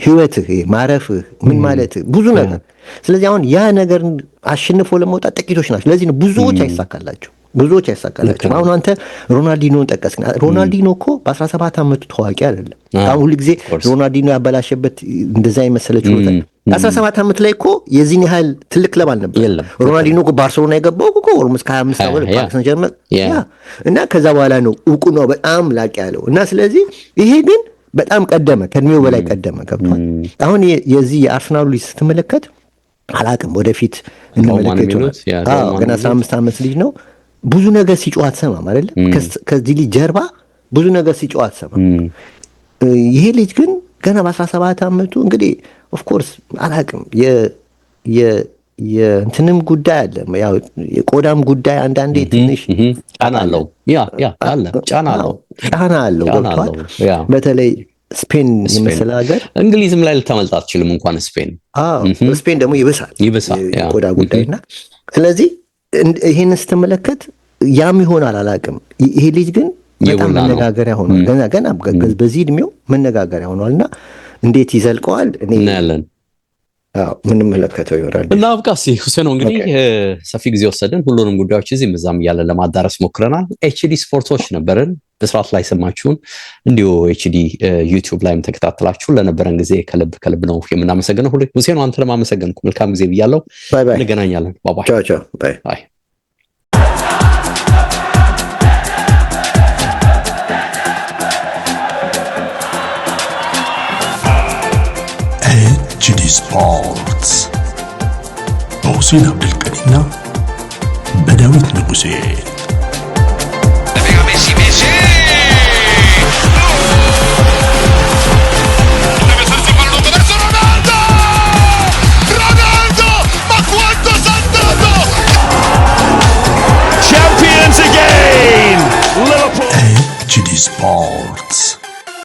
ህይወትህ ማረፍህ ምን ማለት ብዙ ነገር። ስለዚህ አሁን ያ ነገር አሸንፎ ለመውጣት ጥቂቶች ናቸው። ለዚህ ነው ብዙዎች አይሳካላቸው። አሁን አንተ ሮናልዲኖን ጠቀስክ። ሮናልዲኖ እኮ በ17 ዓመቱ ታዋቂ አይደለም። አሁን ሁሉ ጊዜ ሮናልዲኖ ያበላሸበት እንደዛ የመሰለ ችሎታ 17 ዓመት ላይ እኮ የዚህን ያህል ትልቅ ክለብ አልነበረም። ሮናልዲኖ እኮ ባርሴሎና የገባው እኮ ኦልሞስት ከ25 ዓመት ፓሪስ ሰን ጀርመን እና ከዛ በኋላ ነው እውቁ ነው በጣም ላቅ ያለው እና ስለዚህ ይሄ ግን በጣም ቀደመ፣ ከእድሜው በላይ ቀደመ። ገብቷል። አሁን የዚህ የአርሰናሉ ልጅ ስትመለከት አላቅም ወደፊት እንመለከት ገና 15 ዓመት ልጅ ነው። ብዙ ነገር ሲጮህ አትሰማም አይደለም? ከዚህ ልጅ ጀርባ ብዙ ነገር ሲጮህ አትሰማም። ይሄ ልጅ ግን ገና በ17 ዓመቱ እንግዲህ ኦፍኮርስ አላቅም የእንትንም ጉዳይ አለ፣ ያው የቆዳም ጉዳይ አንዳንዴ ትንሽ ጫና አለው። ጫና አለው። ገብቷል። በተለይ ስፔን የመሰለ ሀገር እንግሊዝም ላይ ልታመልጥ አትችልም እንኳን ስፔን። ስፔን ደግሞ ይብሳል የቆዳ ጉዳይና ስለዚህ ይሄንን ስትመለከት ያም ይሆናል አላቅም። ይሄ ልጅ ግን በጣም መነጋገሪያ ሆኗል። ገና በዚህ እድሜው መነጋገሪያ ሆኗልና እንዴት ይዘልቀዋል እኔ እናያለን። ምንመለከተው ይሆናል እና አብቃሲ ሁሴን እንግዲህ ሰፊ ጊዜ ወሰድን። ሁሉንም ጉዳዮች እዚህ መዛም እያለ ለማዳረስ ሞክረናል። ኤችዲ ስፖርቶች ነበርን። በስርዓት ላይ ሰማችሁን። እንዲሁ ኤችዲ ዩቲዩብ ላይም ተከታተላችሁ ለነበረን ጊዜ ከልብ ነው የምናመሰግነው። ሁሴን አንተ ለማመሰገንኩ መልካም ጊዜ ብያለሁ። እንገናኛለን። ባይ ኤችዲ ስፖርትስ በሁሴን አብዱልቀኒና በዳዊት ንጉሴ